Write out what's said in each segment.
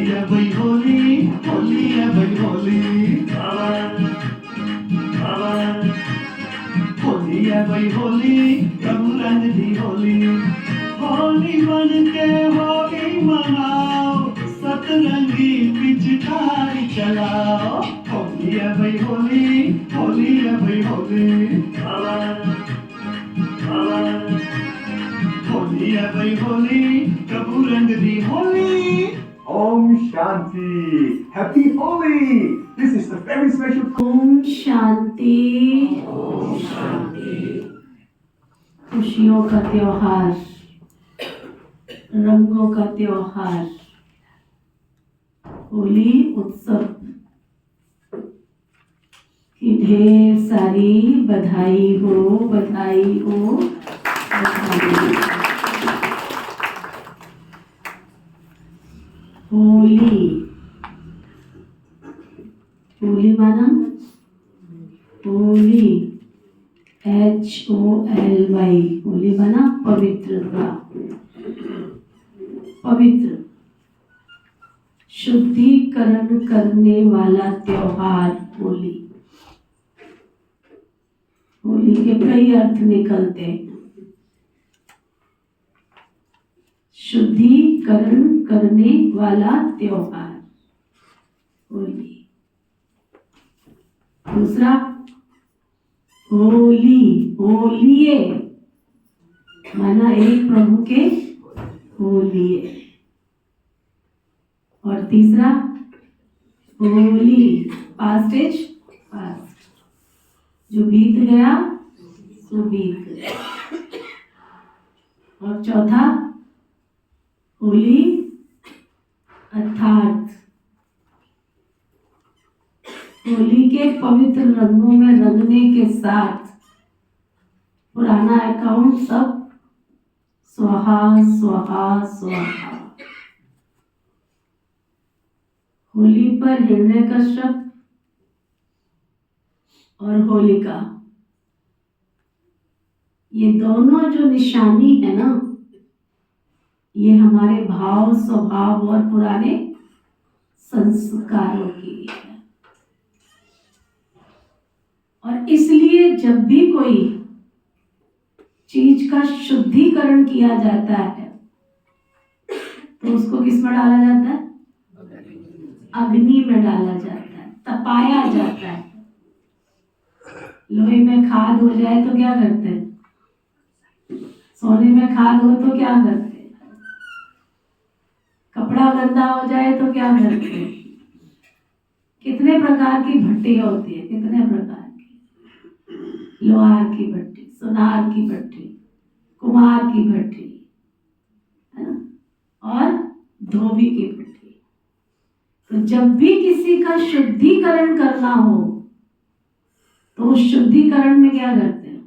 है भाई होली, होली है भाई होली, होली है भाई होली, रंग रंग दी होली, होली बन के होली मनाओ, सतरंगी पिचकारी चलाओ। होली है भाई होली, होली है भाई होली, होली है भाई होली, प्रभु रंग दी Holi. Om Shanti. Happy Holi. This is the very special. Om Shanti. खुशियों का त्योहार, रंगों का त्योहार, होली उत्सव की ढेर सारी बधाई हो, बधाई हो, बधाई हो। होली, होली माना होली, HOLY, होली माना पवित्रता, पवित्र, शुद्धिकरण करने वाला त्योहार होली। होली के कई अर्थ निकलते हैं। शुद्धिकरण करने वाला त्योहार होली। दूसरा होली, होलिये माना एक प्रभु के होलिये। और तीसरा होली, पास्ट इज पास्ट, जो बीत गया सो बीत गया। और चौथा होली अर्थात होली के पवित्र रंगों में रंगने के साथ पुराना अकाउंट सब स्वाहा स्वाहा स्वाहा। होली पर हिरण्यकश्यप और होलिका, ये दोनों जो निशानी है ना, ये हमारे भाव, स्वभाव और पुराने संस्कारों की है। और इसलिए जब भी कोई चीज का शुद्धिकरण किया जाता है तो उसको किस में डाला जाता है? अग्नि में डाला जाता है, तपाया जाता है। लोहे में खाद हो जाए तो क्या करते हैं? सोने में खाद हो तो क्या करते हैं? कपड़ा गंदा हो जाए तो क्या करते हैं? कितने प्रकार की भट्टी होती है, कितने प्रकार की, लोहार की भट्टी, सुनार की भट्टी, कुम्हार की भट्टी, है ना, और धोबी की भट्टी। तो जब भी किसी का शुद्धिकरण करना हो तो उस शुद्धिकरण में क्या करते हैं?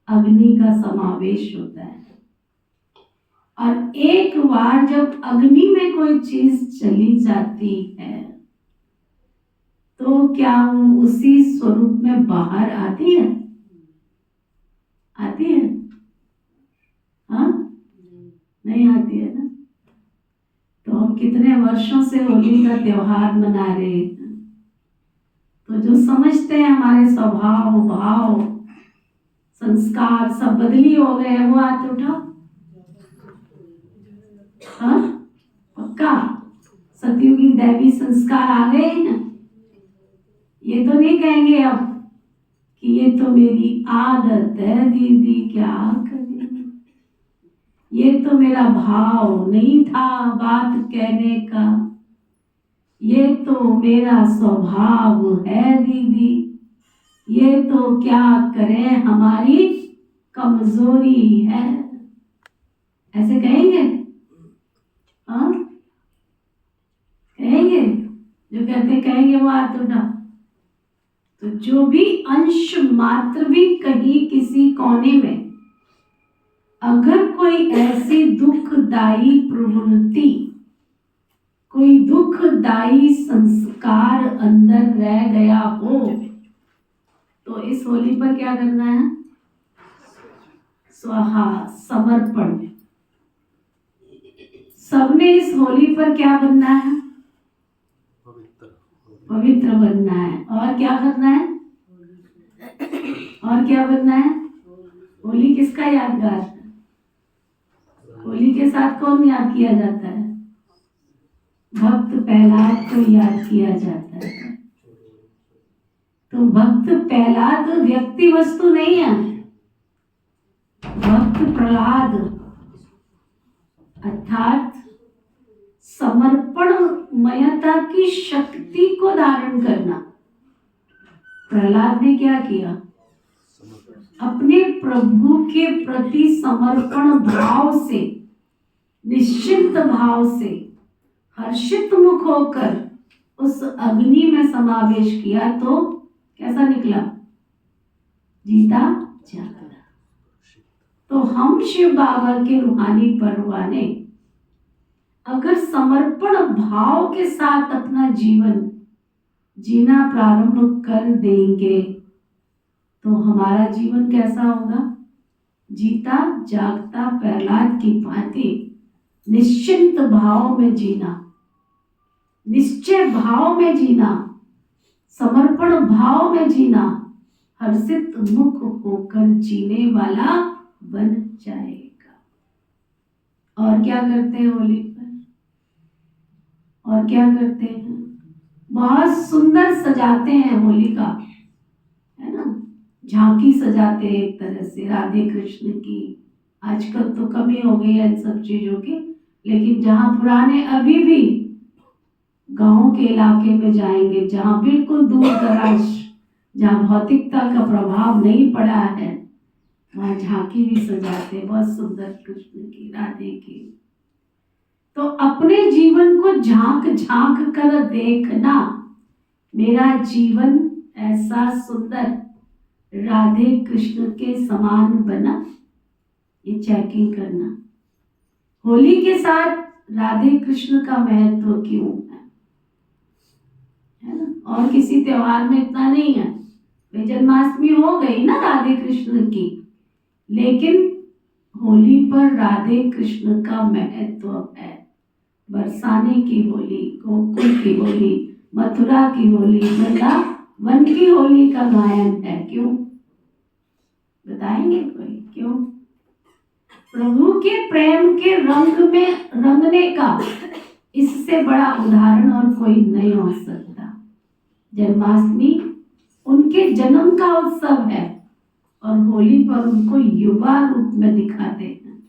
अग्नि का समावेश होता है। और एक बार जब अग्नि में कोई चीज चली जाती है तो क्या वो उसी स्वरूप में बाहर आती है? आती है? हाँ, नहीं आती है ना। तो हम कितने वर्षों से होली का त्योहार मना रहे हैं, तो जो समझते हैं हमारे स्वभाव, भाव, संस्कार सब बदली हो गए, वो हाथ उठाओ। हाँ, पक्का सतयुगी दैवी संस्कार आ गए हैं ना। ये तो नहीं कहेंगे अब कि ये तो मेरी आदत है दीदी, क्या करें, ये तो मेरा भाव नहीं था बात कहने का, ये तो मेरा स्वभाव है दीदी, ये तो क्या करें हमारी कमजोरी है। ऐसे कहेंगे? हाँ, कहेंगे? जो कहते कहेंगे वो हाथ उठा। तो जो भी अंश मात्र भी कहीं किसी कोने में अगर कोई ऐसी दुखदाई प्रवृत्ति, कोई दुखदाई संस्कार अंदर रह गया हो तो इस होली पर क्या करना है? स्वाहा, समर्पण, सबने इस होली पर क्या बनना है? पवित्र बनना है। और क्या करना है? और क्या बनना है? होली किसका यादगार है? होली के साथ कौन याद किया जाता है? भक्त प्रहलाद को याद किया जाता है। तो भक्त प्रहलाद व्यक्ति वस्तु नहीं है। भक्त प्रहलाद अर्थात समर्पणमयता की शक्ति को धारण करना। प्रहलाद ने क्या किया? अपने प्रभु के प्रति समर्पण भाव से, निश्चिंत भाव से, हर्षित मुख होकर उस अग्नि में समावेश किया तो कैसा निकला? जीता जागता। तो हम शिव बाबा के रूहानी परवाने अगर समर्पण भाव के साथ अपना जीवन जीना प्रारंभ कर देंगे तो हमारा जीवन कैसा होगा? जीता जागता प्रहलाद की भांति निश्चिंत भाव में जीना, निश्चय भाव में जीना, समर्पण भाव में जीना, हर्षित मुख होकर जीने वाला बन जाएगा। और क्या करते हैं होली पर? और क्या करते हैं? बहुत सुंदर सजाते हैं होली का, है ना? झांकी सजाते हैं एक तरह से राधे कृष्ण की। आजकल तो कमी हो गई है इन सब चीजों की, लेकिन जहाँ पुराने अभी भी गांव के इलाके में जाएंगे, जहाँ बिल्कुल दूर दराज, जहाँ भौतिकता का प्रभाव नहीं पड़ा है, वहाँ झांकी भी सजाते, बहुत सुंदर कृष्ण की, राधे की। तो अपने जीवन को झांक झांक कर देखना, मेरा जीवन ऐसा सुंदर राधे कृष्ण के समान बना, ये चेकिंग करना। होली के साथ राधे कृष्ण का महत्व क्यों है ना? और किसी त्योहार में इतना नहीं है। जन्माष्टमी हो गई ना राधे कृष्ण की, लेकिन होली पर राधे कृष्ण का महत्व है। बरसाने की होली, गोकुल की होली, मथुरा की होली, वृंदावन की होली का गायन है। क्यों बताएंगे कोई? क्यों? प्रभु के प्रेम के रंग में रंगने का इससे बड़ा उदाहरण और कोई नहीं हो सकता। जन्माष्टमी उनके जन्म का उत्सव है और होली पर उनको युवा रूप में दिखाते हैं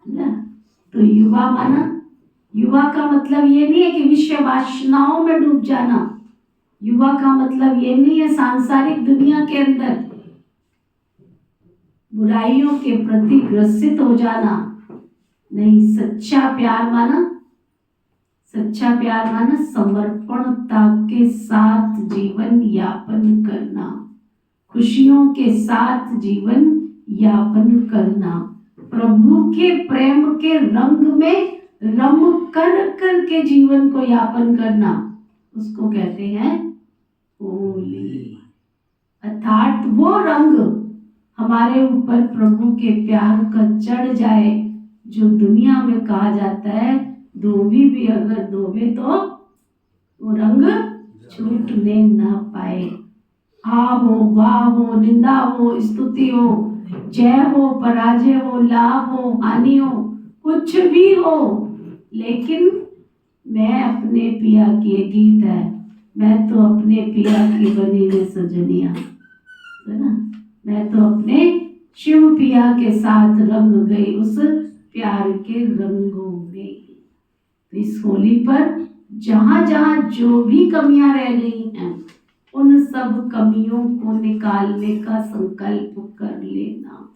ना? तो युवा माना, युवा का मतलब ये नहीं है कि विषय वासनाओं में डूब जाना। युवा का मतलब ये नहीं है सांसारिक दुनिया के अंदर बुराइयों के प्रति ग्रसित हो जाना। नहीं, सच्चा प्यार माना, सच्चा प्यार माना समर्पणता के साथ जीवन यापन करना, खुशियों के साथ जीवन यापन करना, प्रभु के प्रेम के रंग में रम कर कर के जीवन को यापन करना, उसको कहते हैं होली। अर्थात वो रंग हमारे ऊपर प्रभु के प्यार का चढ़ जाए, जो दुनिया में कहा जाता है धोबी भी अगर धोबे तो वो रंग छूटने ना पाए। हा हो, वाह हो, निंदा हो, स्तुति हो, जय हो, पराजय हो, लाभ हो, हानि हो, कुछ भी हो, लेकिन मैं अपने पिया की, गीत है, मैं तो अपने पिया की बनी रे सजनिया, है ना? मैं तो अपने शिव पिया के साथ रंग गई उस प्यार के रंगों में। तो इस होली पर जहां जहां जो भी कमियां रह गई हैं, उन सब कमियों को निकालने का संकल्प कर लेना,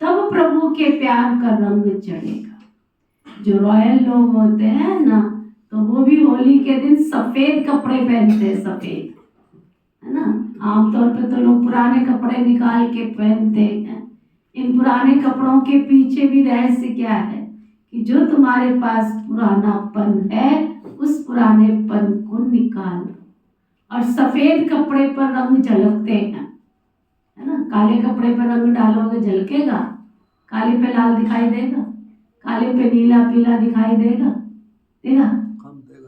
तब प्रभु के प्यार का रंग चढ़ेगा। जो रॉयल लोग होते हैं ना, तो वो भी होली के दिन सफेद कपड़े पहनते हैं, सफेद, है ना? आमतौर पे तो लोग पुराने कपड़े निकाल के पहनते हैं। इन पुराने कपड़ों के पीछे भी रहस्य क्या है कि जो तुम्हारे पास पुरानापन है, उस पुरानेपन को निकाल दो। और सफेद कपड़े पर रंग झलकते हैं, है ना? काले कपड़े पर रंग डालोगे झलकेगा? काले पे लाल दिखाई देगा? काले पे नीला पीला दिखाई देगा, देगा?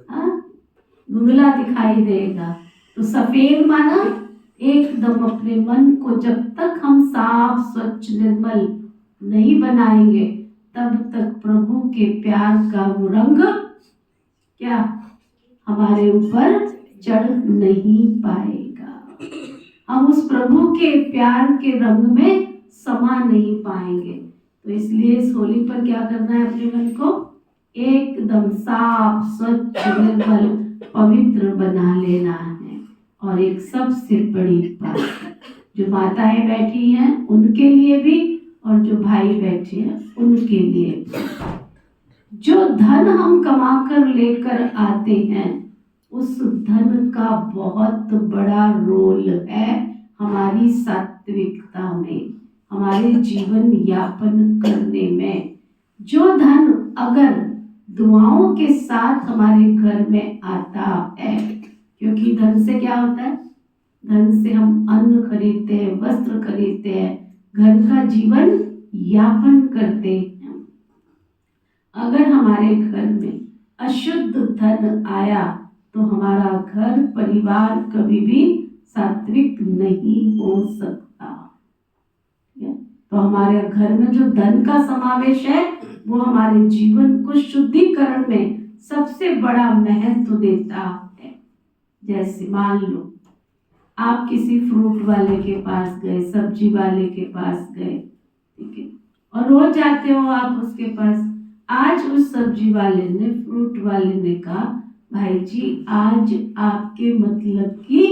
हाँ, धुंधला दिखाई देगा। तो सफेद माना एकदम अपने मन को जब तक हम साफ स्वच्छ निर्मल नहीं बनाएंगे तब तक प्रभु के प्यार का वो रंग क्या हमारे ऊपर चढ़ नहीं पाएगा। हम उस प्रभु के प्यार के रंग में समा नहीं पाएंगे। तो इसलिए इस होली पर क्या करना है, अपने मन को एकदम साफ स्वच्छ निर्मल पवित्र बना लेना है। और एक सबसे बड़ी बात, जो माताएं बैठी हैं उनके लिए भी और जो भाई बैठे हैं उनके लिए भी, जो धन हम कमा कर लेकर आते हैं उस धन का बहुत बड़ा रोल है हमारी सात्विकता में, हमारे जीवन यापन करने में। जो धन अगर दुआओं के साथ हमारे घर में आता है, क्योंकि धन से क्या होता है, धन से हम अन्न खरीदते हैं, वस्त्र खरीदते हैं, घर का जीवन यापन करते हैं। अगर हमारे घर में अशुद्ध धन आया तो हमारा घर परिवार कभी भी सात्विक नहीं हो सकता। तो हमारे घर में जो धन का समावेश है वो हमारे जीवन को शुद्धिकरण में सबसे बड़ा महत्व देता है। जैसे मान लो आप किसी फ्रूट वाले के पास गए, सब्जी वाले के पास गए, ठीक है, और रोज जाते हो आप उसके पास। आज उस सब्जी वाले ने, फ्रूट वाले ने कहा, भाई जी आज आपके मतलब की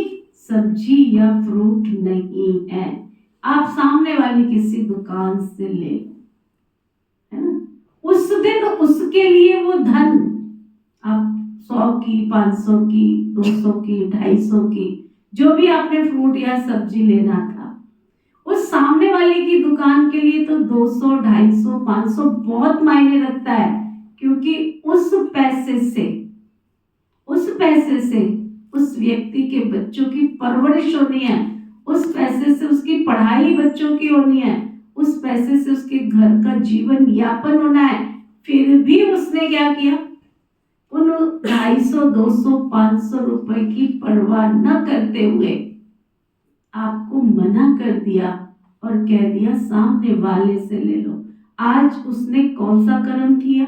सब्जी या फ्रूट नहीं है, आप सामने वाली किसी दुकान से ले लो, है ना। उस दिन उसके लिए वो धन आप 100 की, 500 की, 200 की, 250 की, जो भी आपने फ्रूट या सब्जी लेना था, उस सामने वाले की दुकान के लिए तो 200, 250, 500 बहुत मायने रखता है। क्योंकि उस पैसे से उस व्यक्ति के बच्चों की परवरिश होनी है, उस पैसे से उसकी पढ़ाई बच्चों की होनी है, उस पैसे से उसके घर का जीवन यापन होना है। फिर भी उसने क्या किया, उन 250, 200, 500 रुपए की परवाह न करते हुए आपको मना कर दिया और कह दिया सामने वाले से ले लो। आज उसने कौन सा कर्म किया,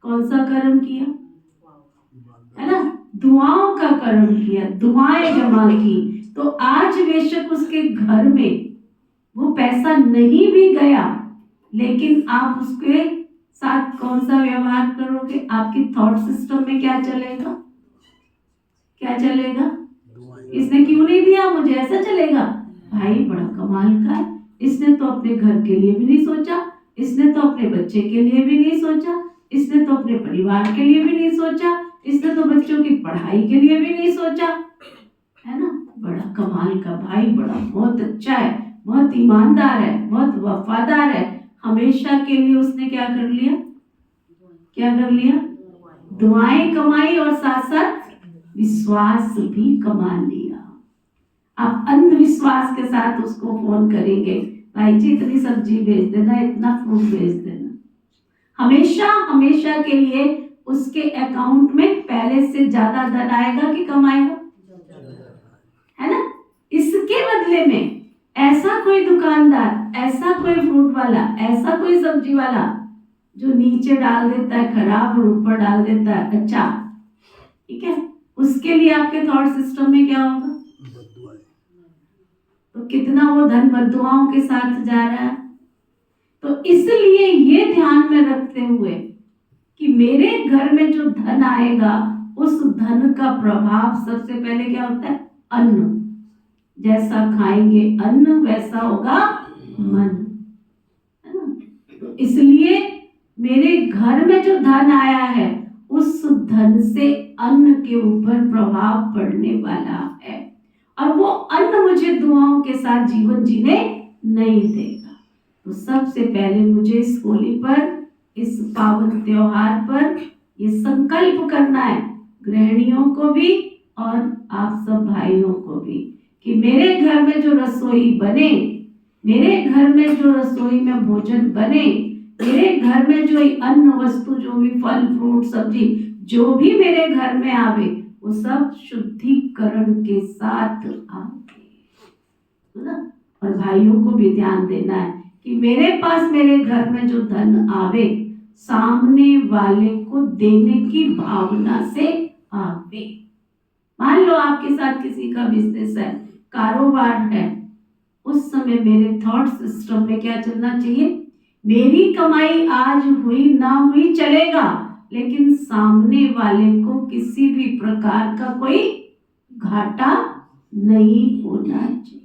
कौन सा कर्म किया, है ना, दुआओं का कर्म किया, दुआएं जमा की। तो आज बेशक उसके घर में वो पैसा नहीं भी गया, लेकिन आप उसके साथ कौन सा व्यवहार करोगे, आपकी थॉट सिस्टम में क्या चलेगा, क्या चलेगा, इसने क्यों नहीं दिया, मुझे ऐसा चलेगा, भाई बड़ा कमाल का है, इसने तो अपने घर के लिए भी नहीं सोचा, इसने तो अपने बच्चे के लिए भी नहीं सोचा, इसने तो अपने परिवार के लिए भी नहीं सोचा, इसने तो बच्चों की पढ़ाई के लिए भी नहीं सोचा, है ना। बड़ा कमाल का भाई, बड़ा बहुत अच्छा है, बहुत ईमानदार है, बहुत वफादार है। हमेशा के लिए उसने क्या कर लिया, क्या कर लिया, दुआएं कमाई और साथ साथ विश्वास भी कमा लिया। आप अंधविश्वास के साथ उसको फोन करेंगे, भाई जी इतनी सब्जी भेज देना, इतना फ्रूट भेज देना, हमेशा के लिए उसके अकाउंट में पहले से ज्यादा धन आएगा कि कम आएगा, है ना। इसके बदले में ऐसा कोई दुकानदार, ऐसा कोई फ्रूट वाला, ऐसा कोई सब्जी वाला जो नीचे डाल देता है खराब और ऊपर डाल देता है अच्छा, ठीक है, उसके लिए आपके थॉट सिस्टम में क्या होगा, तो कितना वो धन बद्दुआओं के साथ जा रहा है। तो इसलिए ये ध्यान में रखते हुए कि मेरे घर में जो धन आएगा उस धन का प्रभाव सबसे पहले क्या होता है, अन्न, जैसा खाएंगे अन्न वैसा होगा मन, है ना। तो इसलिए मेरे घर में जो धन आया है उस धन से अन्न के ऊपर प्रभाव पड़ने वाला है, और वो अन्न मुझे दुआओं के साथ जीवन जीने नहीं देगा। तो सबसे पहले मुझे इस होली पर, इस पावन त्योहार पर ये संकल्प करना है, गृहिणियों को भी और आप सब भाइयों को भी, कि मेरे घर में जो रसोई बने, मेरे घर में जो रसोई में भोजन बने, मेरे घर में जो अन्न वस्तु, जो भी फल फ्रूट सब्जी जो भी मेरे घर में आवे, वो सब शुद्धिकरण के साथ आवे, है ना। और भाइयों को भी ध्यान देना है कि मेरे पास, मेरे घर में जो धन आवे, सामने वाले को देने की भावना से आवे। मान लो आपके साथ किसी का बिजनेस है, कारोबार है, उस समय मेरे थॉट सिस्टम में क्या चलना चाहिए? मेरी कमाई आज हुई ना हुई चलेगा, लेकिन सामने वाले को किसी भी प्रकार का कोई घाटा नहीं होना चाहिए।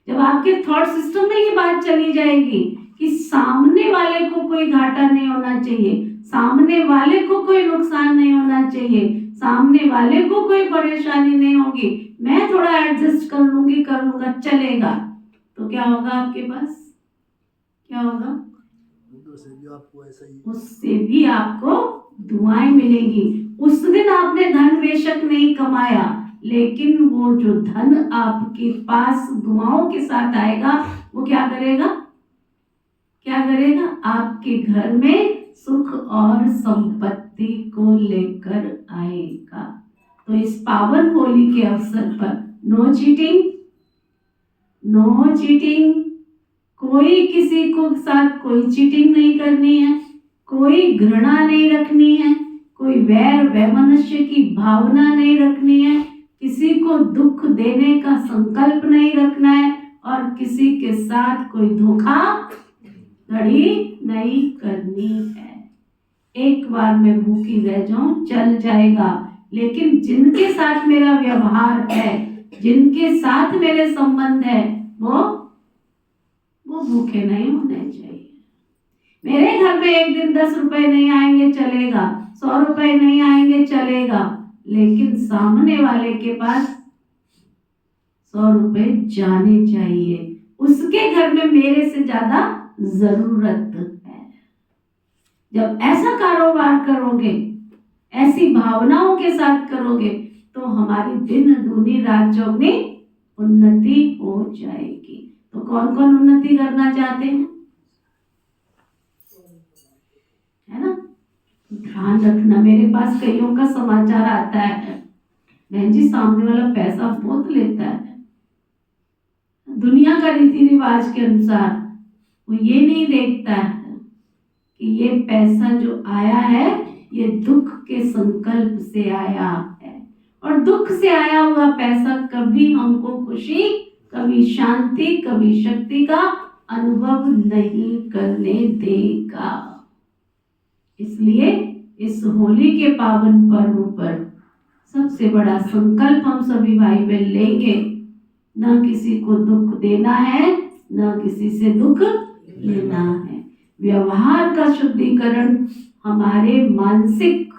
जब आपके थॉट सिस्टम में ये बात चली जाएगी कि सामने वाले को कोई घाटा नहीं होना चाहिए, सामने वाले को कोई नुकसान नहीं होना चाहिए, सामने वाले को कोई परेशानी नहीं होगी, मैं थोड़ा एडजस्ट कर लूंगी, कर लूंगा, चलेगा, तो क्या होगा आपके पास? क्या होगा? उससे भी आपको दुआएं मिलेगी। उस दिन आपने धन बेशक नहीं कमाया, लेकिन वो जो धन आपके पास दुआओं के साथ आएगा, वो क्या करेगा? क्या करेगा? आपके घर में सुख और संपत्ति को लेकर आएगा। तो इस पावन होली के अवसर पर नो चीटिंग, नो चीटिंग। कोई किसी को साथ कोई चीटिंग नहीं करनी है, कोई घृणा नहीं रखनी है, कोई वैर वैमनस्य की भावना नहीं रखनी है, किसी को दुख देने का संकल्प नहीं रखना है, और किसी के साथ कोई धोखाधड़ी नहीं करनी है। एक बार मैं भूखी रह जाऊं चल जाएगा, लेकिन जिनके साथ मेरा व्यवहार है, जिनके साथ मेरे संबंध है, वो भूखे नहीं होने चाहिए। मेरे घर में एक दिन 10 रुपए नहीं आएंगे चलेगा, 100 रुपए नहीं आएंगे चलेगा, लेकिन सामने वाले के पास 100 रुपए जाने चाहिए। उसके घर में मेरे से ज्यादा जरूरत है। जब ऐसा कारोबार करोगे, ऐसी भावनाओं के साथ करोगे, तो हमारी दिन दूनी रात चौगुनी उन्नति हो जाएगी। तो कौन कौन उन्नति करना चाहते हैं, है ना? ध्यान रखना। मेरे पास कईयों का समाचार आता है, बहन जी सामने वाला पैसा बहुत लेता है, दुनिया का रीति रिवाज के अनुसार वो ये नहीं देखता है कि ये पैसा जो आया है, ये दुख के संकल्प से आया है, और दुख से आया हुआ पैसा कभी हमको खुशी, कभी शांति, कभी शक्ति का अनुभव नहीं करने देगा। इसलिए इस होली के पावन पर्व पर सबसे बड़ा संकल्प हम सभी भाई बहन लेंगे, न किसी को दुख देना है, न किसी से दुख लेना है। व्यवहार का शुद्धिकरण हमारे मानसिक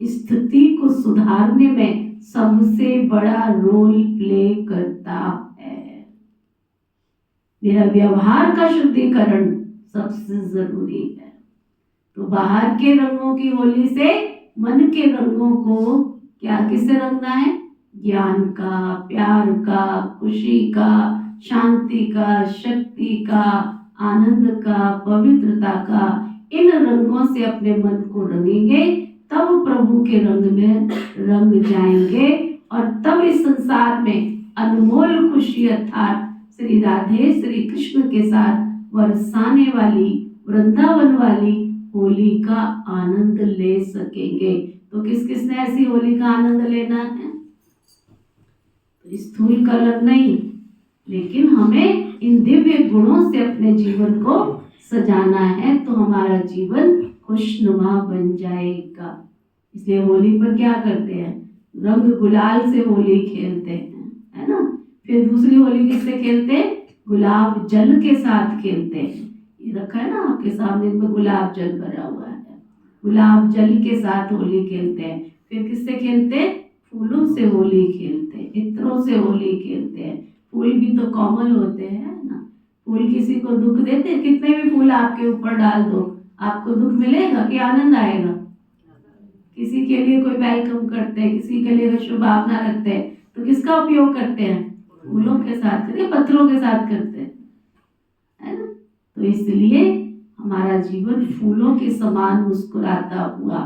स्थिति को सुधारने में सबसे बड़ा रोल प्ले करता है। मेरा व्यवहार का शुद्धिकरण सबसे जरूरी है। तो बाहर के रंगों की होली से मन के रंगों को क्या किसे रंगना है? ज्ञान का, प्यार का, खुशी का, शांति का, शक्ति का, आनंद का, पवित्रता का, इन रंगों से अपने मन को रंगेंगे, तब प्रभु के रंग में रंग जाएंगे, और तब इस संसार में अनमोल खुशी अर्थात श्री राधे श्री कृष्ण के साथ बरसाने वाली, वृंदावन वाली होली का आनंद ले सकेंगे। तो किस किसने ऐसी होली का आनंद लेना है? तो स्थूल कलर नहीं, लेकिन हमें इन दिव्य गुणों से अपने जीवन को सजाना है, तो हमारा जीवन खुशनुमा बन जाएगा। इसलिए होली पर क्या करते हैं? रंग गुलाल से होली खेलते हैं, है ना। फिर दूसरी होली किससे खेलते हैं? गुलाब जल के साथ खेलते हैं। ये रखा है ना आपके सामने, इनमें गुलाब जल भरा हुआ है। गुलाब जल के साथ होली खेलते हैं। फिर किससे खेलते हैं? फूलों से होली खेलते हैं, इत्रों से होली खेलते हैं। फूल भी तो कॉमन होते हैं ना, फूल किसी को दुख देते हैं? कितने भी फूल आपके ऊपर डाल दो, आपको दुख मिलेगा कि आनंद आएगा? किसी के लिए कोई वेलकम करते हैं, किसी के लिए शुभकामना रखते हैं, तो किसका उपयोग करते हैं? फूलों के साथ करते हैं, पत्थरों के साथ करते हैं, है ना। तो इसलिए हमारा जीवन फूलों के समान मुस्कुराता हुआ,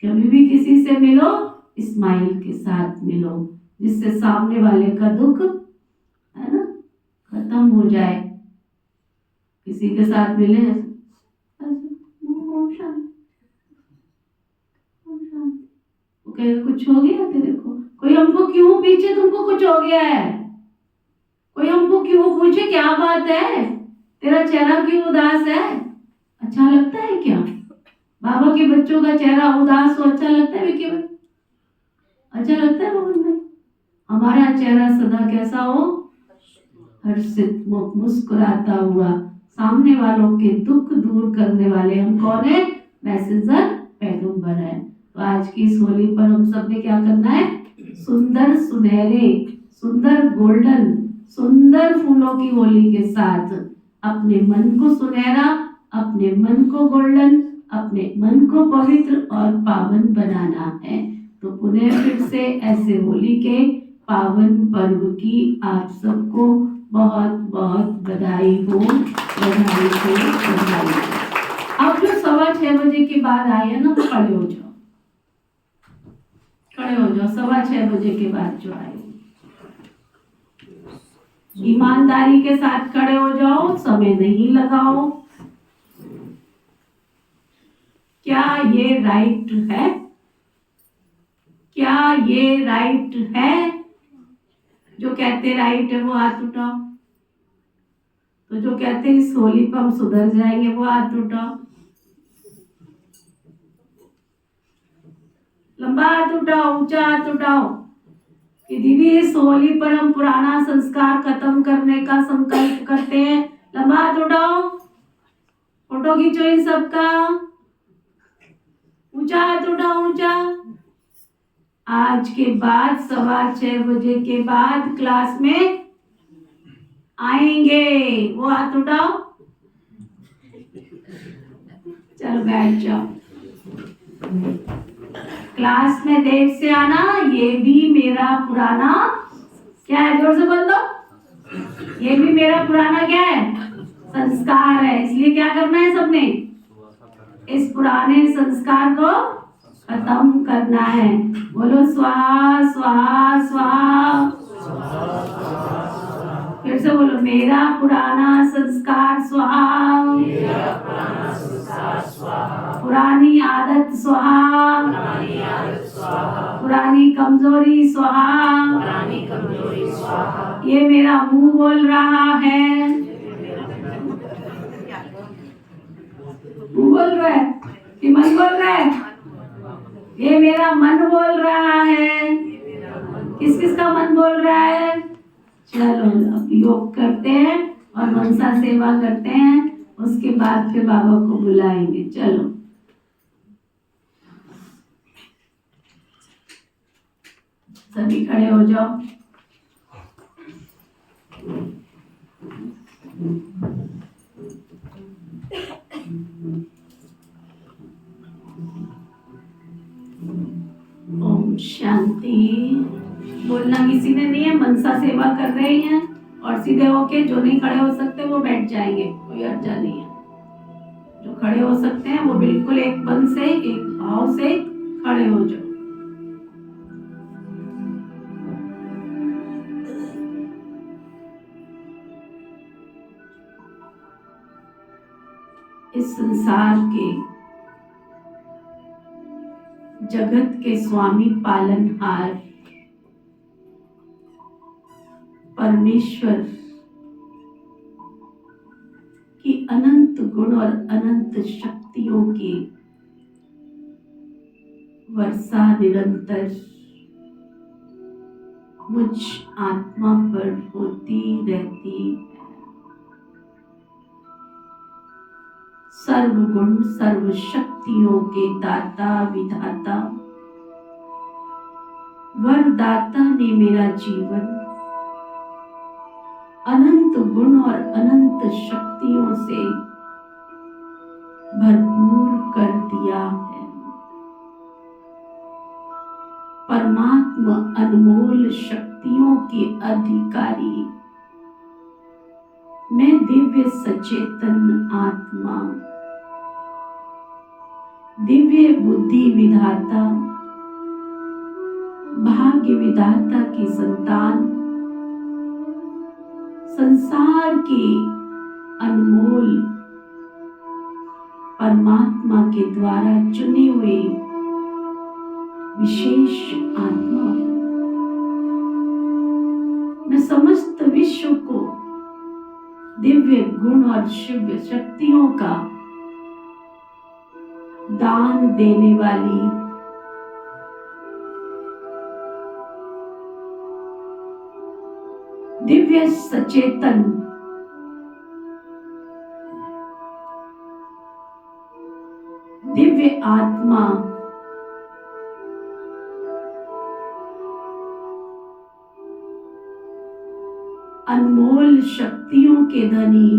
कभी भी किसी से मिलो स्माइल के साथ मिलो, जिससे सामने वाले का दुख है ना खत्म हो जाए। किसी के साथ मिले ओम शांति, ओम शांति, वो कहेगा कुछ हो गया तेरे को, कोई हमको क्यों पीछे तुमको कुछ हो गया है, कोई हमको क्यों पूछे क्या बात है, तेरा चेहरा क्यों उदास है, अच्छा लगता है क्या? बाबा के बच्चों का चेहरा उदास हो अच्छा लगता है क्या? अच्छा लगता है मोहन भाई? हमारा चेहरा सदा कैसा हो? हर्षित, मुस्कुराता हुआ, सामने वालों के दुख दूर करने वाले हम कौन है? मैसेंजर, पैगंबर है। तो आज की इस होली पर हम सब ने क्या करना है? सुंदर सुनहरे, सुंदर गोल्डन, सुंदर फूलों की होली के साथ अपने मन को सुनहरा, अपने मन को गोल्डन, अपने मन को पवित्र और पावन बनाना है। तो पुनः फिर से ऐसे होली के पावन पर्व की आप सबको बहुत बहुत बधाई हो, बधाई हो, बधाई हो। अब जो 6:15 बजे के बाद आए हैं ना, वो खड़े हो जाओ, खड़े हो जाओ। 6:15 बजे के बाद जो आए ईमानदारी के साथ खड़े हो जाओ, समय नहीं लगाओ। क्या ये राइट है? क्या ये राइट है? जो कहते राइट है वो हाथ उठाओ। तो जो कहते इस होली पर हम सुधर जाएंगे वो हाथ उठाओ। लंबा हाथ उठाओ, ऊंचा हाथ उठाओ कि दीदी इस होली पर हम पुराना संस्कार खत्म करने का संकल्प करते हैं। लंबा हाथ उठाओ, फोटो खींचो इन सबका, ऊंचा हाथ उठाओ, ऊंचा। आज के बाद 6:15 बजे के बाद क्लास में आएंगे, वो हाथ उठाओ। चलो बैठ जाओ। क्लास में देर से आना ये भी मेरा पुराना क्या है? जोर से बोल दो। ये भी मेरा पुराना क्या है? संस्कार है। इसलिए क्या करना है सबने? इस पुराने संस्कार को खत्म करना है। बोलो स्वाहा स्वाहा स्वाहा। फिर से बोलो मेरा पुराना संस्कार स्वाहा, पुरानी आदत स्वाहा, पुरानी कमजोरी स्वाहा। ये मेरा मुंह बोल रहा है, मुंह बोल रहा है कि मन बोल रहा है? ये मेरा मन बोल रहा है। किस किस का मन बोल रहा है? चलो अब योग करते हैं और मनसा सेवा करते हैं, उसके बाद फिर बाबा को बुलाएंगे। चलो सभी खड़े हो जाओ। ओम शांति। बोलना किसी ने नहीं है, मनसा सेवा कर रहे हैं और सीधे होके जो नहीं खड़े हो सकते वो बैठ जाएंगे, कोई अर्जा नहीं है। जो खड़े हो सकते हैं वो बिल्कुल एक मन से, एक भाव से खड़े हो जाओ। इस संसार के जगत के स्वामी पालनहार परमेश्वर की अनंत गुण और अनंत शक्तियों की वर्षा निरंतर मुझ आत्मा पर होती रहती है। सर्वगुण सर्व शक्तियों के दाता विधाता वरदाता ने मेरा जीवन अनंत गुण और अनंत शक्तियों से भरपूर कर दिया है। परमात्मा अनमोल शक्तियों के अधिकारी मैं दिव्य सचेतन आत्मा, दिव्य बुद्धि विधाता, भाग्य विधाता की संतान, संसार के अनमोल परमात्मा के द्वारा चुने हुए विशेष आत्मा हूं। मैं समस्त विश्व को दिव्य गुण और शुभ शक्तियों का दान देने वाली दिव्य सचेतन दिव्य आत्मा, अनमोल शक्तियों के धनी,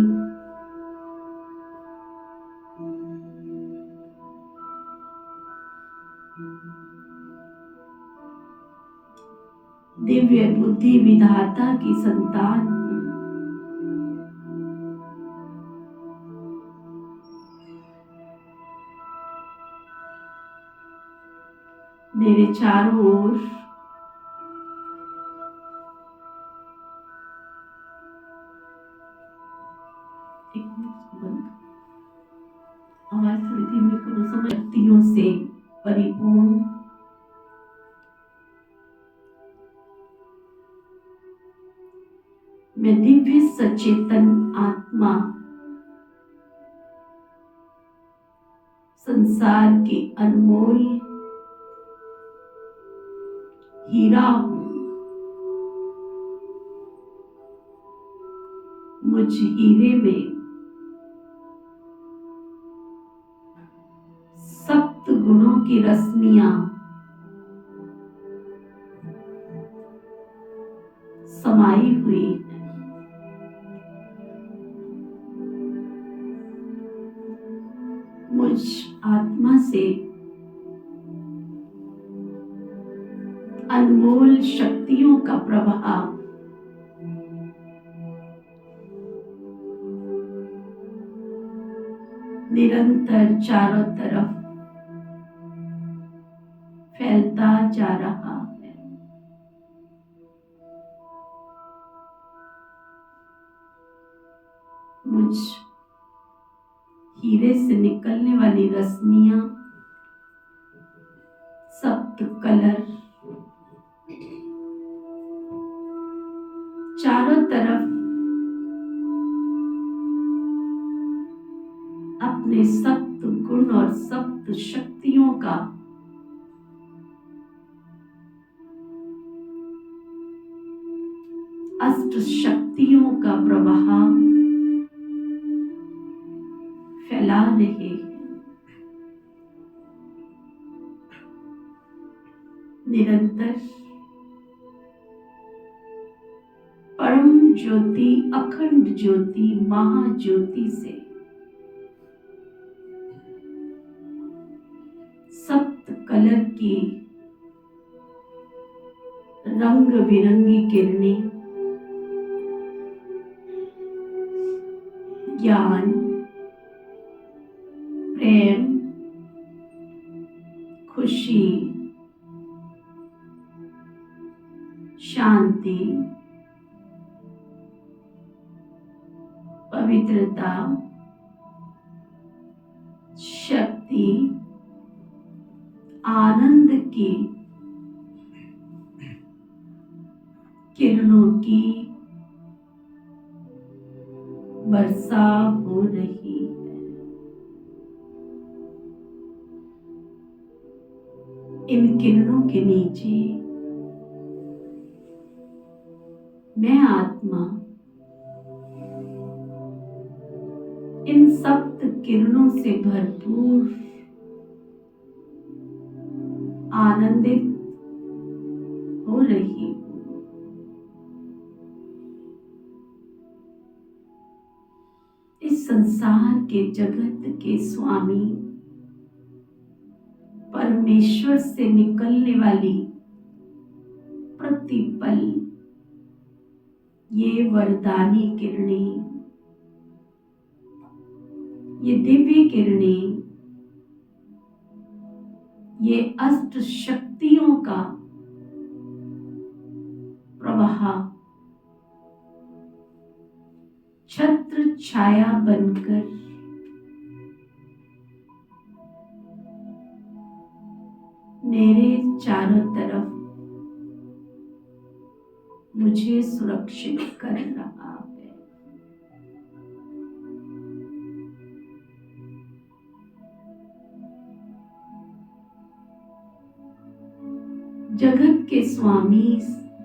दिव्य बुद्धि विधाता की संतान हूं। मेरे चारों ओर एक मिनट बंद, आवाज थोड़ी धीमी करो। समझ शक्तियों से परिपूर्ण मैं दिव्य सचेतन आत्मा, संसार के अनमोल हीरा हूं। मुझ हीरे में सप्त गुणों की रश्मियां समाई हुई है। मुझ आत्मा से अनमोल शक्तियों का प्रभाव निरंतर चारों तरफ फैलता जा रहा है। मुझ हीरे से निकलने वाली रश्मियां सप्त कलर चारों तरफ अपने सप्त गुण और सप्त शक्तियों का अष्ट शक्तियों का प्रभाव फैला रहे हैं। निरंतर परम ज्योति, अखंड ज्योति, महाज्योति से सप्त कलर की रंग बिरंगी किरणें ज्ञान, प्रेम, खुशी, शांति, पवित्रता, शक्ति, आनंद की किरणों की वर्षा हो रही है। इन किरणों के नीचे मैं आत्मा इन सप्त किरणों से भरपूर आनंदित हो रही हूं। इस संसार के जगत के स्वामी परमेश्वर से निकलने वाली प्रतिपल ये वरदानी किरणें ये दिव्य किरणें, ये अष्ट शक्तियों का प्रवाह छत्र छाया बनकर मेरे चारों तरफ मुझे सुरक्षित कर रहा है। जगत के स्वामी,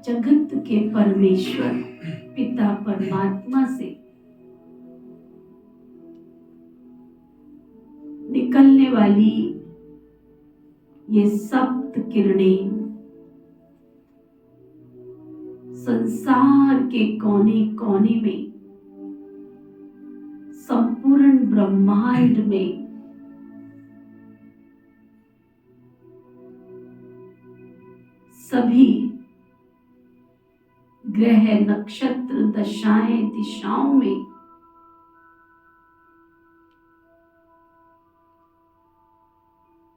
जगत के परमेश्वर पिता परमात्मा से निकलने वाली ये सप्त किरणें संसार के कोने कोने में, संपूर्ण ब्रह्मांड में सभी ग्रह नक्षत्र दशाएं दिशाओं में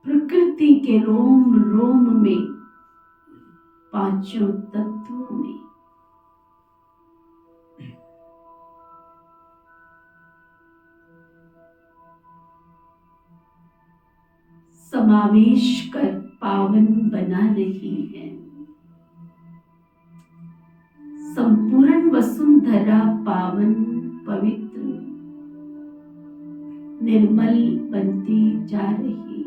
प्रकृति के रोम रोम में, पांचों तत्वों में समावेश कर पावन बना रही है। संपूर्ण वसुंधरा पावन, पवित्र, निर्मल बनती जा रही है।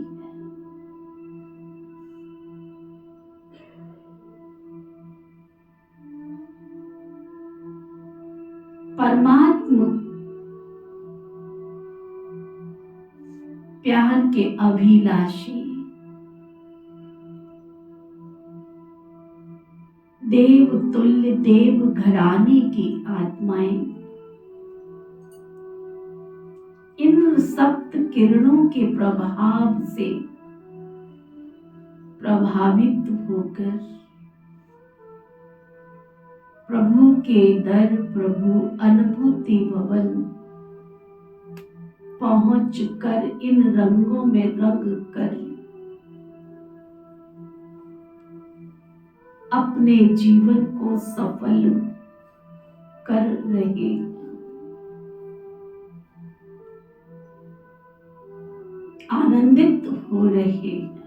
परमात्मा प्यार के अभिलाषी, देव तुल्य देव घराने की आत्माएं इन सप्त किरणों के प्रभाव से प्रभावित होकर प्रभु के दर, प्रभु अनुभूति भवन पहुंच कर इन रंगों में रंग कर अपने जीवन को सफल कर रहे हैं। आनंदित हो रहे हैं।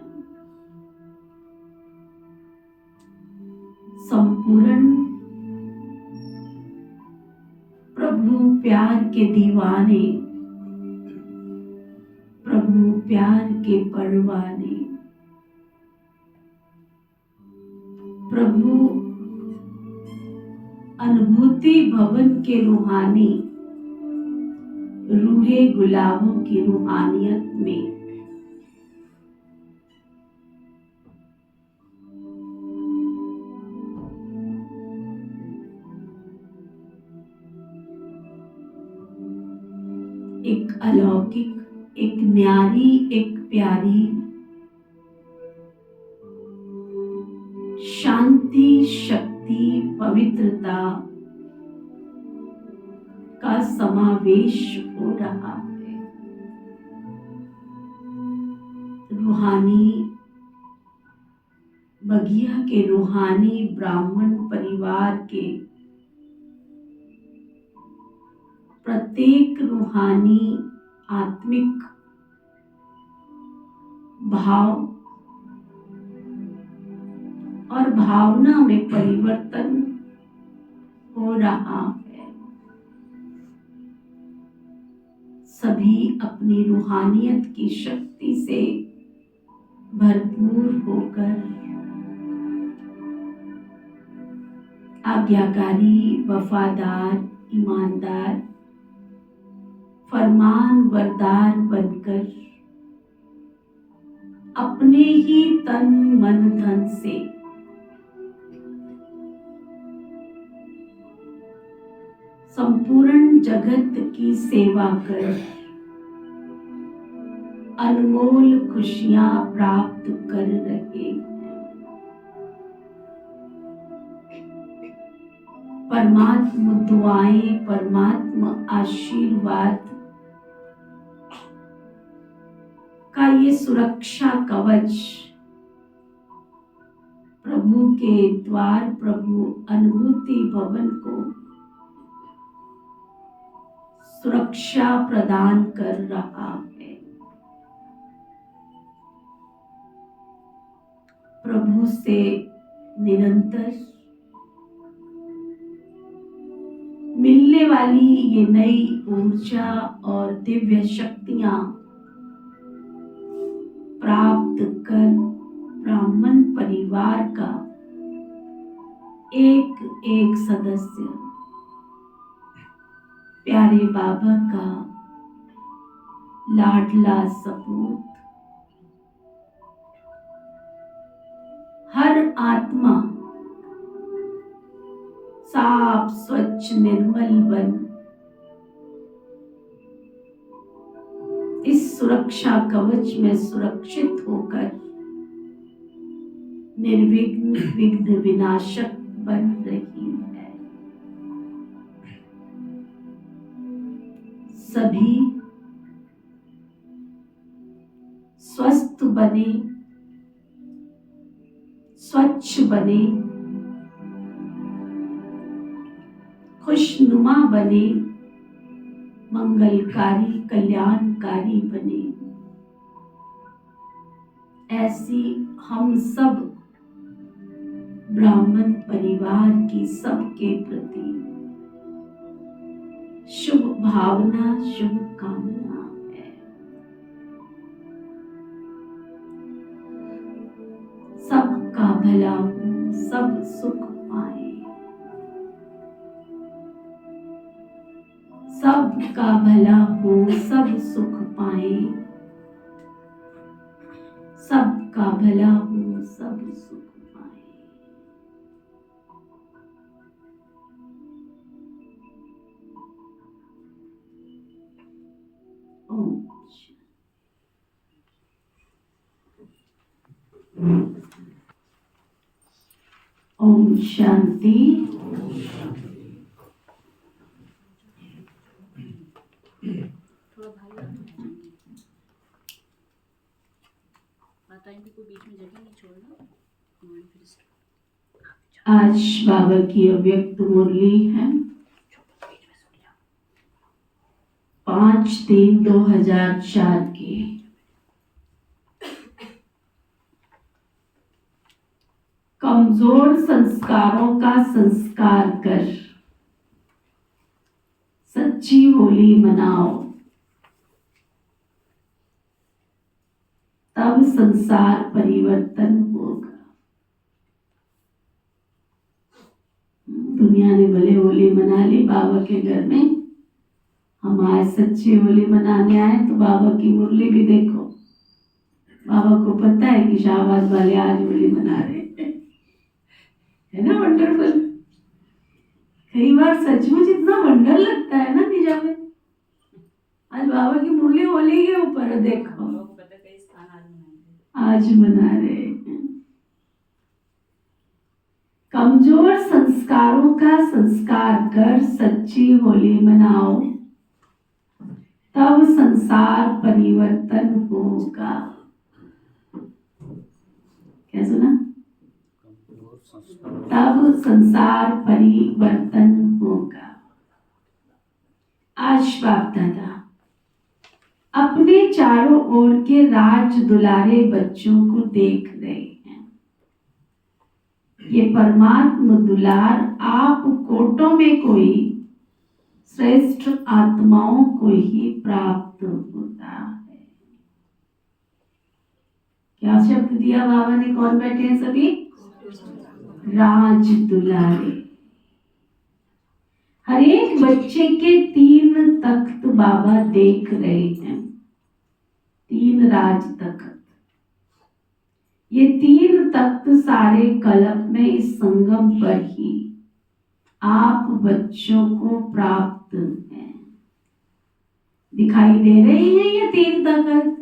संपूर्ण प्रभु प्यार के दीवाने, प्रभु प्यार के परवाने, प्रभु अनुभूति भवन के रूहानी, रूहे गुलाबों की रूहानियत में एक अलौकिक, एक न्यारी, एक प्यारी शांति, शक्ति, पवित्रता का समावेश हो रहा है। रूहानी बगिया के रूहानी ब्राह्मण परिवार के प्रत्येक रूहानी आत्मिक भाव और भावना में परिवर्तन हो रहा है। सभी अपनी रूहानियत की शक्ति से भरपूर होकर आज्ञाकारी, वफादार, ईमानदार, फरमान बरदार बनकर अपने ही तन मन धन से संपूर्ण जगत की सेवा कर अनमोल खुशियां प्राप्त कर रहे हैं। परमात्मा दुआएं, परमात्मा आशीर्वाद ये सुरक्षा कवच प्रभु के द्वार, प्रभु अनुभूति भवन को सुरक्षा प्रदान कर रहा है। प्रभु से निरंतर मिलने वाली ये नई ऊर्जा और दिव्य शक्तियां प्राप्त कर ब्राह्मण परिवार का एक एक सदस्य प्यारे बाबा का लाडला सपूत, हर आत्मा साफ स्वच्छ निर्मल बन इस सुरक्षा कवच में सुरक्षित होकर निर्विघ्न विघ्न विनाशक बन रही है। सभी स्वस्थ बने, स्वच्छ बने, खुशनुमा बने, मंगलकारी कल्याणकारी बने। ऐसी हम सब ब्राह्मण परिवार की सबके प्रति शुभ भावना, शुभ कामना है। सबका भला हो, सब सुख पाए, सबका भला हो, सब सुख पाए, सबका भला हो, सब सुख पाए। ओम शांति। आज बाबा की अव्यक्त मुरली है। 5/3/2004 की। कमजोर संस्कारों का संस्कार कर सच्ची होली मनाओ, तब संसार परिवर्तन होगा। दुनिया ने भले होली मना ली बाबा के घर में, हम आज सच्ची होली मनाने आए तो बाबा की मुरली भी देखो। बाबा को पता है कि शाहबाद वाले आज होली मना रहे हैं, है ना वंडरफुल। कई बार सचमुच इतना वंडर लगता है ना निजा में। आज बाबा की मुरली होली के ऊपर है, देखो आज मना रहे हैं। कमजोर संस्कारों का संस्कार कर सच्ची होली मनाओ, तब संसार परिवर्तन होगा। क्या सुना? तब संसार परिवर्तन होगा। आज बाप दादा अपने चारों ओर के राज दुलारे बच्चों को देख रहे हैं। ये परमात्मा दुलार आप कोटों में कोई श्रेष्ठ आत्माओं को ही प्राप्त होता है। क्या शब्द दिया बाबा ने? कौन बैठे हैं सभी? राज दुलारे। हर एक बच्चे के 3 तख्त बाबा देख रहे हैं, 3 राज तख्त। ये 3 तख्त सारे कल्प में इस संगम पर ही आप बच्चों को प्राप्त हैं। दिखाई दे रहे हैं ये 3 तख्त।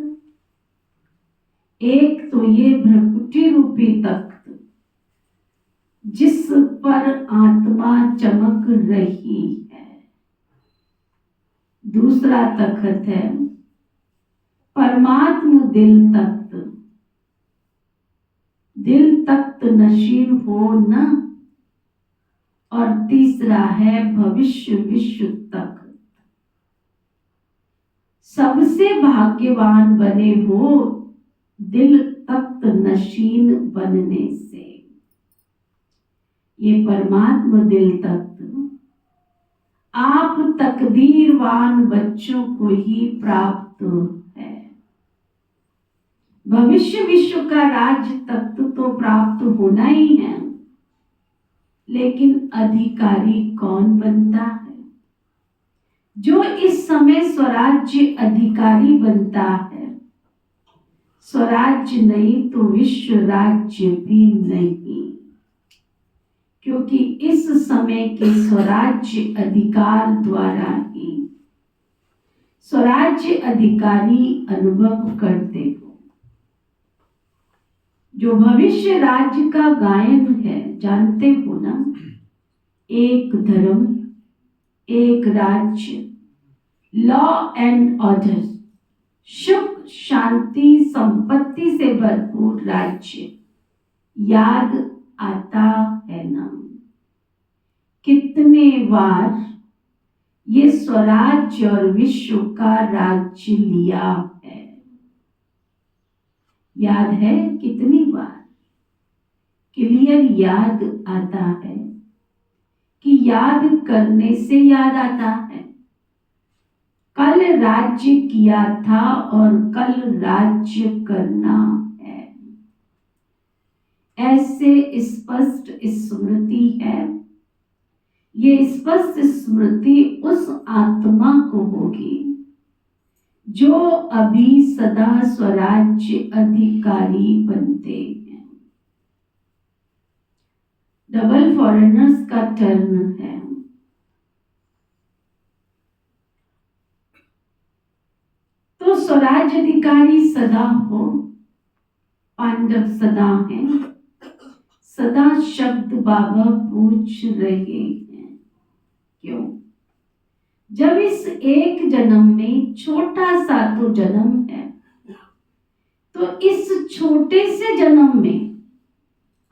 एक तो ये भ्रकुटी रूपी तख्त जिस पर आत्मा चमक रही है। दूसरा तख्त है परमात्म दिल तख्त नशीन हो न, और तीसरा है भविष्य विश्व तक। सबसे भाग्यवान बने वो दिल तख्त नशीन बनने से। ये परमात्म दिल तख्त आप तकदीरवान बच्चों को ही प्राप्त है। भविष्य विश्व का राज्य तख्त तो प्राप्त होना ही है, लेकिन अधिकारी कौन बनता है? जो इस समय स्वराज्य अधिकारी बनता है। स्वराज्य नहीं तो विश्व राज्य भी नहीं, क्योंकि इस समय के स्वराज्य अधिकार द्वारा ही स्वराज्य अधिकारी अनुभव करते हो। जो भविष्य राज्य का गायन है, जानते हो ना, एक धर्म, एक राज्य, लॉ एंड ऑर्डर, सुख शांति संपत्ति से भरपूर राज्य याद आता है ना? कितने बार ये स्वराज्य और विश्व का राज्य लिया है? याद है कितनी बार? क्लियर याद आता है कि याद करने से याद आता है। कल राज्य किया था और कल राज्य करना है। ऐसे स्पष्ट स्मृति है। ये स्पष्ट स्मृति उस आत्मा को होगी जो अभी सदा स्वराज्य अधिकारी बनते हैं। डबल फॉरेनर्स का टर्म है। तो स्वराज्य अधिकारी सदा हो, पांडव सदा हैं। सदा शब्द बाबा पूछ रहे हैं, क्यों? जब इस एक जन्म में छोटा सा तो जन्म है, तो इस छोटे से जन्म में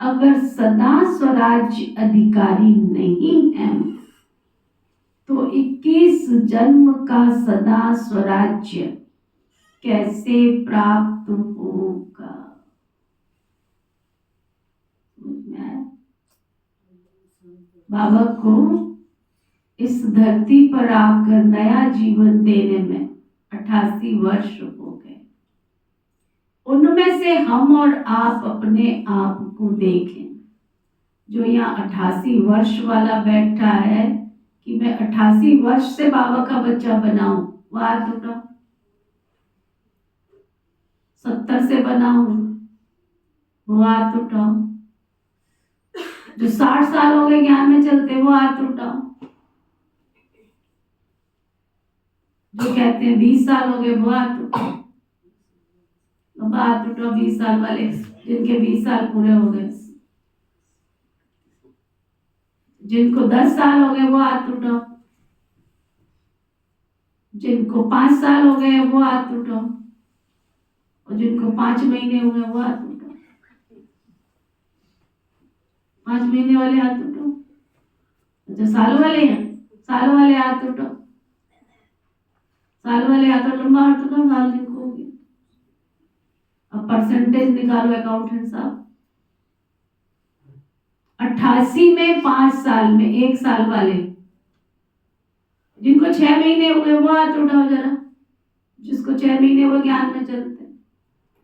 अगर सदा स्वराज्य अधिकारी नहीं है, तो 21 जन्म का सदा स्वराज्य कैसे प्राप्त होगा? बाबा को इस धरती पर आकर नया जीवन देने में 88 वर्ष हो गए। उनमें से हम और आप अपने आप को देखें। जो यहाँ 88 वर्ष वाला बैठा है कि मैं 88 वर्ष से बाबा का बच्चा बनाऊं, वो हाथ उठाओ। 70 से बनाऊं, वो हाथ उठाओ। जो 60 साल हो गए ज्ञान में चलते, वो हाथ उठाओ। जो कहते हैं 20 साल हो गए, वो हाथ उठाओ। हाथ उठाओ 20 साल वाले, जिनके 20 साल पूरे हो गए। जिनको 10 साल हो गए, वो हाथ उठाओ। जिनको 5 साल हो गए, वो हाथ उठाओ। और जिनको 5 महीने हुए, वो हाथ उठाओ। 5 महीने वाले हाथ उठाओ। अच्छा, साल वाले हैं, साल वाले हाथ उठाओ। साल वाले हाथ उठाओ, लंबा हाथ उठाओ। साल जिनको हो गया, अब परसेंटेज निकालो अकाउंटेंट साहब। 88 में 5 साल में 1 साल वाले, जिनको 6 महीने हुए, वो हाथ उठाओ जरा। जिसको 6 महीने हुए ज्ञान में चलते,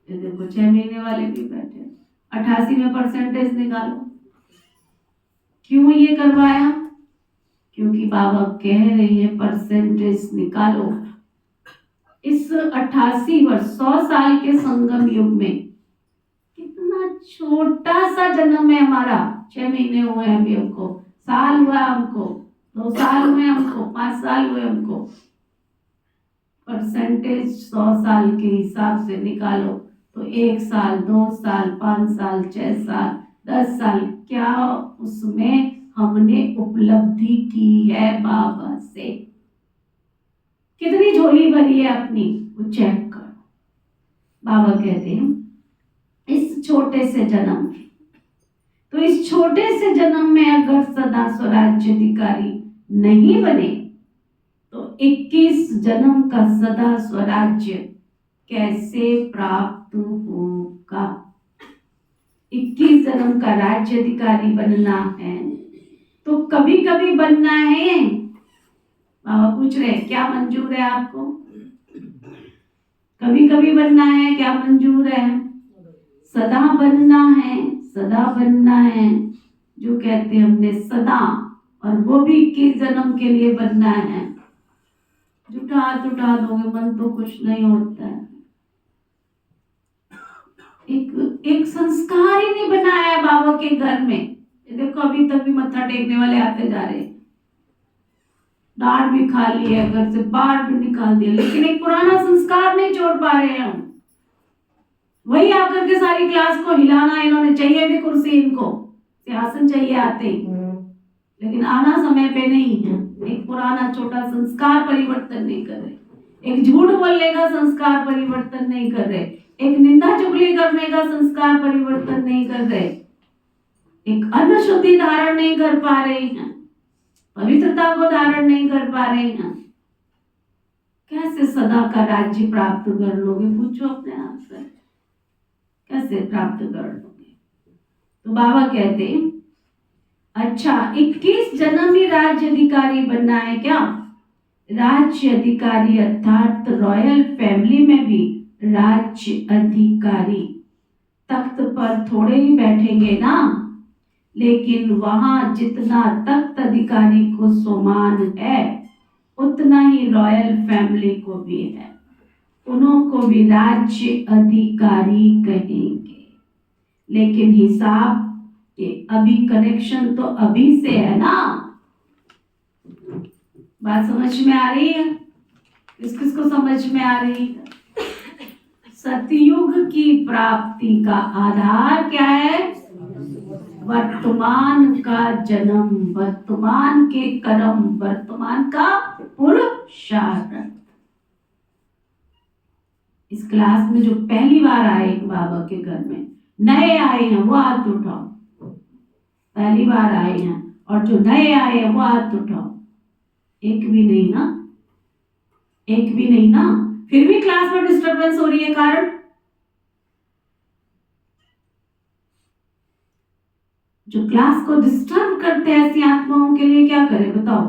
ये देखो 6 महीने वाले भी बैठे। 88 में परसेंटेज निकालो। क्यों ये करवाया? क्योंकि बाबा कह रहे हैं परसेंटेज निकालो। इस 88 वर्ष 100 साल के संगम युग में कितना छोटा सा जन्म है हमारा। 6 महीने हुए अभी हमको, साल हुआ हमको, 2 साल हुए हमको, 5 साल हुए हमको। परसेंटेज 100 साल के हिसाब से निकालो तो 1 साल, 2 साल, 5 साल, 6 साल, 10 साल, क्या उसमें हमने उपलब्धि की है बाबा से? कितनी झोली भरी है अपनी, वो चेक करो। बाबा कहते हैं इस छोटे से जन्म में, तो इस छोटे से जन्म में अगर सदा स्वराज्य अधिकारी नहीं बने तो 21 जन्म का सदा स्वराज्य कैसे प्राप्त होगा। 21 जन्म का राज्य अधिकारी बनना है तो कभी कभी बनना है। बाबा पूछ रहे हैं क्या मंजूर है आपको? कभी कभी बनना है, क्या मंजूर है? सदा बनना है, सदा बनना है। जो कहते हैं हमने सदा, और वो भी 21 जन्म के लिए बनना है। झूठा हाथ उठा दोगे मन तो कुछ नहीं होता है। एक संस्कार ही नहीं बनाया है बाबा के घर में। ये देखो अभी तक भी मत्था टेकने वाले आते जा रहे हैं, डांट भी खा ली है, घर से बाहर भी निकाल दिया, लेकिन एक पुराना संस्कार नहीं छोड़ पा रहे हैं हम। वही आकर के सारी क्लास को हिलाना, इन्होंने चाहिए भी कुर्सी, इनको सिंहासन चाहिए आते ही, लेकिन आना समय पे नहीं है। एक पुराना छोटा संस्कार परिवर्तन नहीं कर रहे, एक झूठ बोलने का संस्कार परिवर्तन नहीं कर रहे, एक निंदा चुगली करने का संस्कार परिवर्तन नहीं कर रहे, एक अन्न शुद्धि धारण नहीं कर पा रहे हैं, पवित्रता को धारण नहीं कर पा रहे हैं। कैसे सदा का राज्य प्राप्त कर लोगे? पूछो अपने आप से, कैसे प्राप्त कर लोगे? तो बाबा कहते हैं अच्छा 21 जन्म ही राज्य अधिकारी बनना है क्या? राज्य अधिकारी अर्थात रॉयल फैमिली में भी राज्य अधिकारी तख्त पर थोड़े ही बैठेंगे ना, लेकिन वहां जितना तख्त अधिकारी को सम्मान है उतना ही रॉयल फैमिली को भी है। उनको भी राज्य अधिकारी कहेंगे, लेकिन हिसाब के अभी कनेक्शन तो अभी से है ना। बात समझ में आ रही है? किस किस को समझ में आ रही है? सतयुग की प्राप्ति का आधार क्या है? वर्तमान का जन्म, वर्तमान के कर्म, वर्तमान का पुरुषार्थ। इस क्लास में जो पहली बार आए बाबा के घर में, नए आए हैं वो हाथ उठाओ। पहली बार आए हैं, और जो नए आए हैं वो हाथ उठाओ। एक भी नहीं ना? एक भी नहीं ना? फिर भी क्लास में डिस्टरबेंस हो रही है, कारण जो क्लास को डिस्टर्ब करते हैं ऐसी आत्माओं के लिए क्या करें बताओ?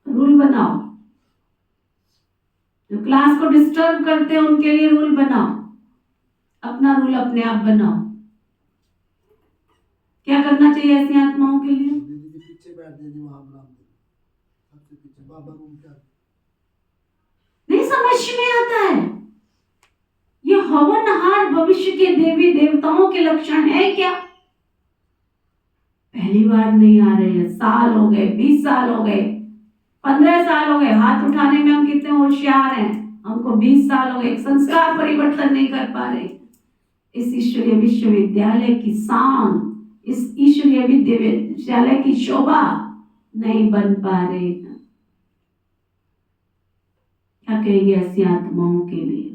रूल बनाओ। जो क्लास को डिस्टर्ब करते हैं उनके लिए रूल बनाओ। अपना रूल अपने आप बनाओ। क्या करना चाहिए ऐसी आत्माओं के लिए? पीछे बैठ दीजिए, वहां बुला सबसे पीछे बाबा रूम क्या? नहीं समझ में आता है ये हवनहार भविष्य के देवी देवताओं के लक्षण है क्या? पहली बार नहीं आ रहे हैं, साल हो गए, 20 साल हो गए, 15 साल हो गए, हाथ उठाने में हम कितने होशियार हैं, हमको 20 साल हो गए, संस्कार परिवर्तन नहीं कर पा रहे। इस ईश्वरीय विश्वविद्यालय की शान, इस ईश्वरीय विश्वविद्यालय की शोभा नहीं बन पा रहे हैं। क्या कहेंगे ऐसी आत्माओं के लिए?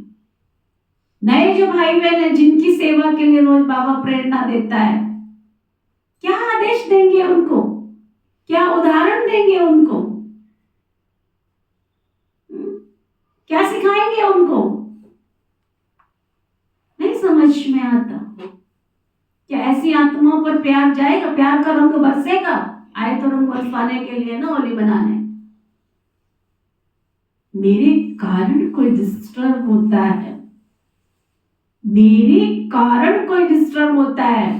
नए जो भाई बहन है जिनकी सेवा के लिए रोज बाबा प्रेरणा देता है, क्या आदेश देंगे उनको? क्या उदाहरण देंगे उनको? क्या सिखाएंगे उनको? नहीं समझ में आता। क्या ऐसी आत्माओं पर प्यार जाएगा? प्यार का रंग बरसेगा? आए तो रंग बरसाने के लिए ना, होली मनाने। मेरे कारण कोई डिस्टर्ब होता है, मेरे कारण कोई डिस्टर्ब होता है,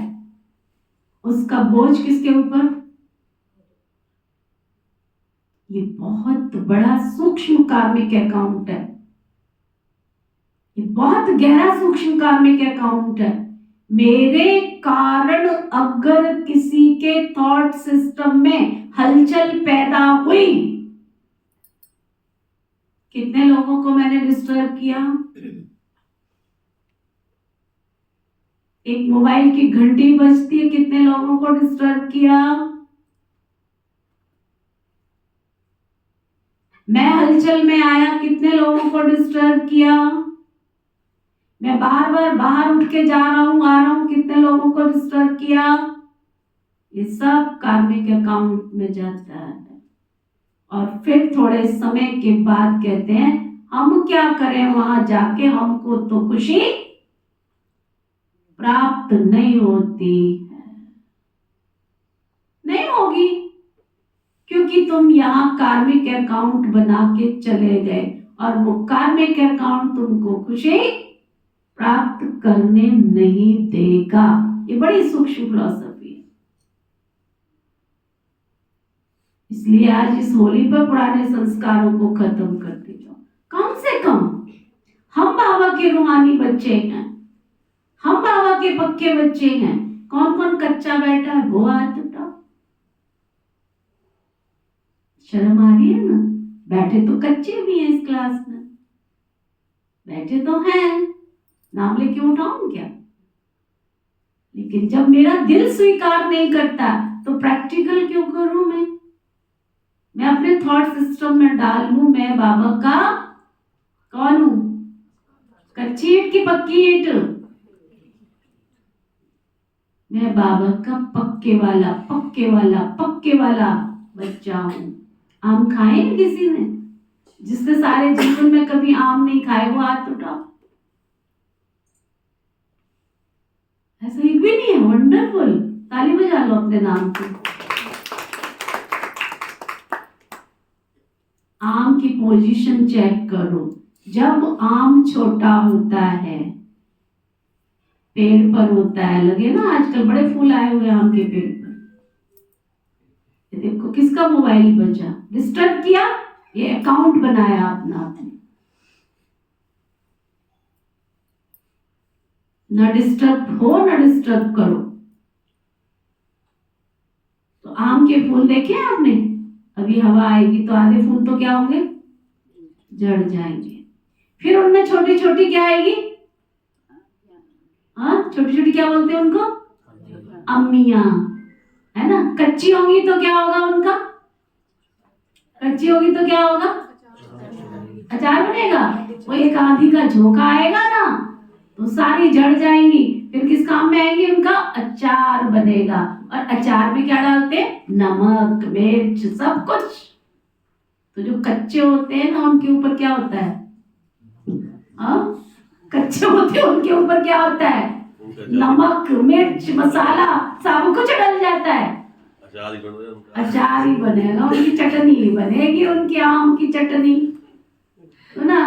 उसका बोझ किसके ऊपर? ये बहुत बड़ा सूक्ष्म कार्मिक अकाउंट है, ये बहुत गहरा सूक्ष्म कार्मिक अकाउंट है। मेरे कारण अगर किसी के थॉट सिस्टम में हलचल पैदा हुई, कितने लोगों को मैंने डिस्टर्ब किया? एक मोबाइल की घंटी बजती है, कितने लोगों को डिस्टर्ब किया? मैं हलचल में आया, कितने लोगों को डिस्टर्ब किया? मैं बार बार बाहर उठ के जा रहा हूँ, आ रहा हूँ, कितने लोगों को डिस्टर्ब किया, ये सब कार्मिक अकाउंट में जाता है। और फिर थोड़े समय के बाद कहते हैं हम क्या करें वहां जाके, हमको तो खुशी प्राप्त नहीं होती है। नहीं होगी, क्योंकि तुम यहाँ कार्मिक अकाउंट बना के चले गए और वो कार्मिक अकाउंट तुमको खुशी प्राप्त करने नहीं देगा। ये बड़ी सूक्ष्म फिलॉसफी है। इसलिए आज इस होली पर पुराने संस्कारों को खत्म करते जाओ। कम से कम हम बाबा के रूहानी बच्चे हैं, हम बाबा के पक्के बच्चे हैं। कौन कौन कच्चा बैठा है वो हाथ उठाओ। शर्म आ रही है ना? बैठे तो कच्चे भी हैं इस क्लास में, बैठे तो हैं, नाम लेके उठाऊं क्या? लेकिन जब मेरा दिल स्वीकार नहीं करता तो प्रैक्टिकल क्यों करूं? मैं अपने थॉट सिस्टम में डाल लूं मैं बाबा का कौन हूं? कच्ची ईंट की पक्की ईंट? मैं बाबा का पक्के वाला पक्के वाला पक्के वाला बच्चा हूं। आम खाए ना किसी ने? जिसने सारे जीवन में कभी आम नहीं खाए वो हाथ उठाओ। ऐसा एक भी नहीं है। वंडरफुल, ताली बजा लो अपने नाम की। आम की पोजीशन चेक करो। जब आम छोटा होता है, पेड़ पर होता है, लगे ना आजकल बड़े फूल आए हुए आम के पेड़ पर। ये देखो किसका मोबाइल बजा, डिस्टर्ब किया, ये अकाउंट बनाया अपना आपने। न डिस्टर्ब हो न डिस्टर्ब करो। तो आम के फूल देखे आपने? अभी हवा आएगी तो आधे फूल तो क्या होंगे? जड़ जाएंगे। फिर उनमें छोटी छोटी क्या आएगी? हाँ, छोटी छोटी क्या बोलते हैं उनको? अम्मियां, है ना? कच्ची होंगी तो क्या होगा उनका? कच्ची होगी तो क्या होगा? अचार बनेगा। वो एक आंधी का झोंका आएगा ना तो सारी जड़ जाएंगी। फिर किस काम में आएंगी? उनका अचार बनेगा। और अचार में क्या डालते हैं? नमक, मिर्च, सब कुछ। तो जो कच्चे होते हैं ना उनके ऊपर क्या होता है? कच्चे होते हैं उनके ऊपर क्या होता है? नमक, मिर्च, मसाला सब कुछ डल जाता है। अचार ही बनेगा, उनकी चटनी ही बनेगी, उनकी आम की चटनी, तो ना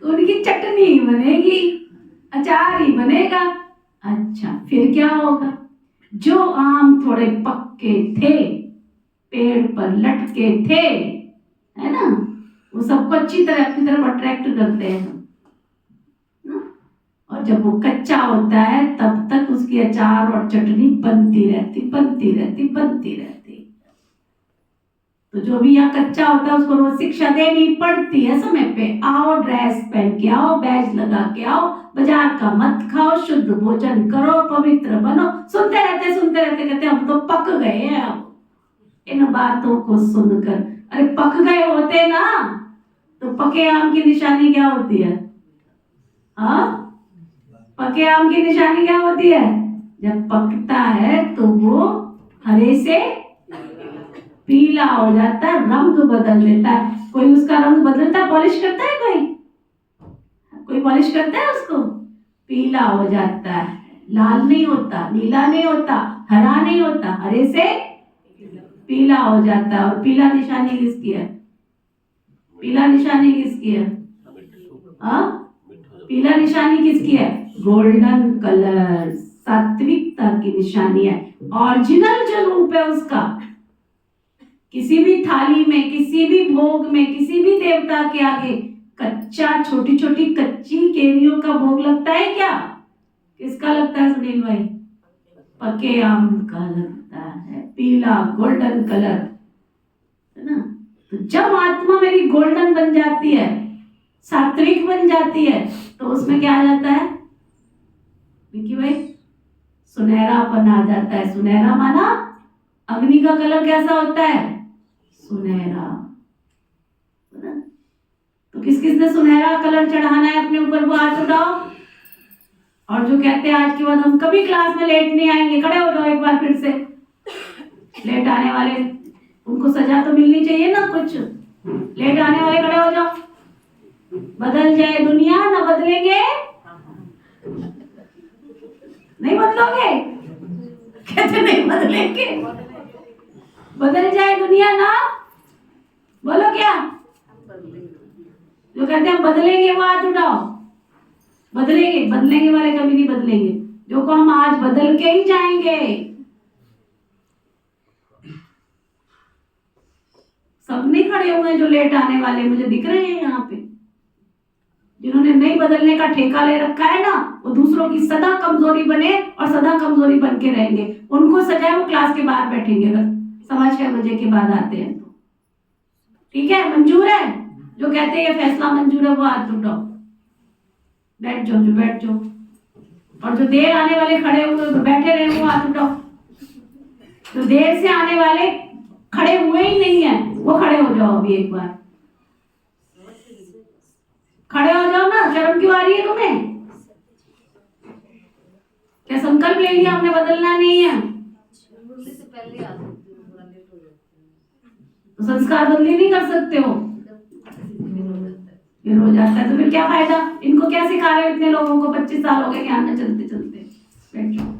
उनकी चटनी ही बनेगी, अचार ही बनेगा। अच्छा, फिर क्या होगा? जो आम थोड़े पक्के थे, पेड़ पर लटके थे, है ना, वो सबको अच्छी तरह अपनी तरफ अट्रैक्ट करते हैं ना? और जब वो कच्चा होता है तब तक उसकी अचार और चटनी बनती रहती बनती रहती बनती रहती। तो जो भी यहाँ कच्चा होता है उसको रोज शिक्षा देनी पड़ती है समय पे। आओ, ड्रेस पहन के आओ, बैज लगा के आओ, बाजार का मत खाओ, शुद्ध भोजन करो, पवित्र बनो। सुनते रहते कहते हम तो पक गए हैं अब इन बातों को सुनकर। अरे पक गए होते ना तो पके आम की निशानी क्या होती है? हाँ, पके आम की निशानी क्या होती है? जब पकता है तो वो हरे से पीला हो जाता है, रंग बदल देता है। कोई उसका रंग बदलता है, पॉलिश करता है? कोई पॉलिश करता है उसको? पीला हो जाता है, लाल नहीं होता, नीला नहीं होता, हरा नहीं होता, हरे से पीला हो जाता है। और पीला निशानी किसकी है? पीला निशानी किसकी है? पीला निशानी किसकी है? गोल्डन कलर, सात्विकता की निशानी है। ओरिजिनल जो रूप है उसका, किसी भी थाली में, किसी भी भोग में, किसी भी देवता के आगे कच्चा, छोटी छोटी कच्ची केरियों का भोग लगता है क्या? किसका लगता है सुनील भाई? पके आम का लगता है, पीला गोल्डन कलर, है ना? तो जब आत्मा मेरी गोल्डन बन जाती है, सात्विक बन जाती है, तो उसमें क्या आ जाता है विकी भाई? सुनहरापन आ जाता है। सुनहरा माना अग्नि का कलर कैसा होता है? सुनहरा। तो किस किस ने सुनहरा कलर चढ़ाना है अपने ऊपर, वो हाथ उठाओ। और जो कहते हैं आज के बाद हम कभी क्लास में लेट नहीं आएंगे, खड़े हो जाओ एक बार फिर से। लेट आने वाले, उनको सजा तो मिलनी चाहिए ना कुछ। लेट आने वाले खड़े हो जाओ। बदल जाए दुनिया, ना बदलेंगे? नहीं बदलोगे? कहते नहीं बदलेंगे। बदल जाए दुनिया ना, बोलो क्या? जो कहते हैं बदलेंगे वो हाथ उठाओ। बदलेंगे, बदलेंगे वाले कभी नहीं बदलेंगे, जो को हम आज बदल के ही जाएंगे। सब नहीं खड़े हुए हैं जो लेट आने वाले, मुझे दिख रहे हैं यहाँ पे। जिन्होंने नहीं बदलने का ठेका ले रखा है ना, वो दूसरों की सदा कमजोरी बने और सदा कमजोरी बन के रहेंगे। उनको सजा है वो क्लास के बाहर बैठेंगे अगर 6:15 के बाद आते हैं तो। ठीक है, मंजूर है? जो कहते हैं ये फैसला मंजूर है वो हाथ उठाओ। बैठ जाओ, जो बैठ जाओ। और जो देर आने वाले खड़े हुए बैठे रहे वो हाथ उठाओ। जो देर से आने वाले खड़े हुए ही नहीं है वो खड़े हो जाओ अभी एक बार। खड़े हो जाओ ना, शर्म क्यों आ रही है तुम्हें? क्या संकल्प ले लिया हमने बदलना नहीं है? तो संस्कार बदली नहीं कर सकते हो, फिर हो जाता है तो फिर क्या फायदा? इनको क्या सिखा रहे हो इतने लोगों को? 25 साल हो गए ज्ञान में चलते चलते। बैठ जाओ।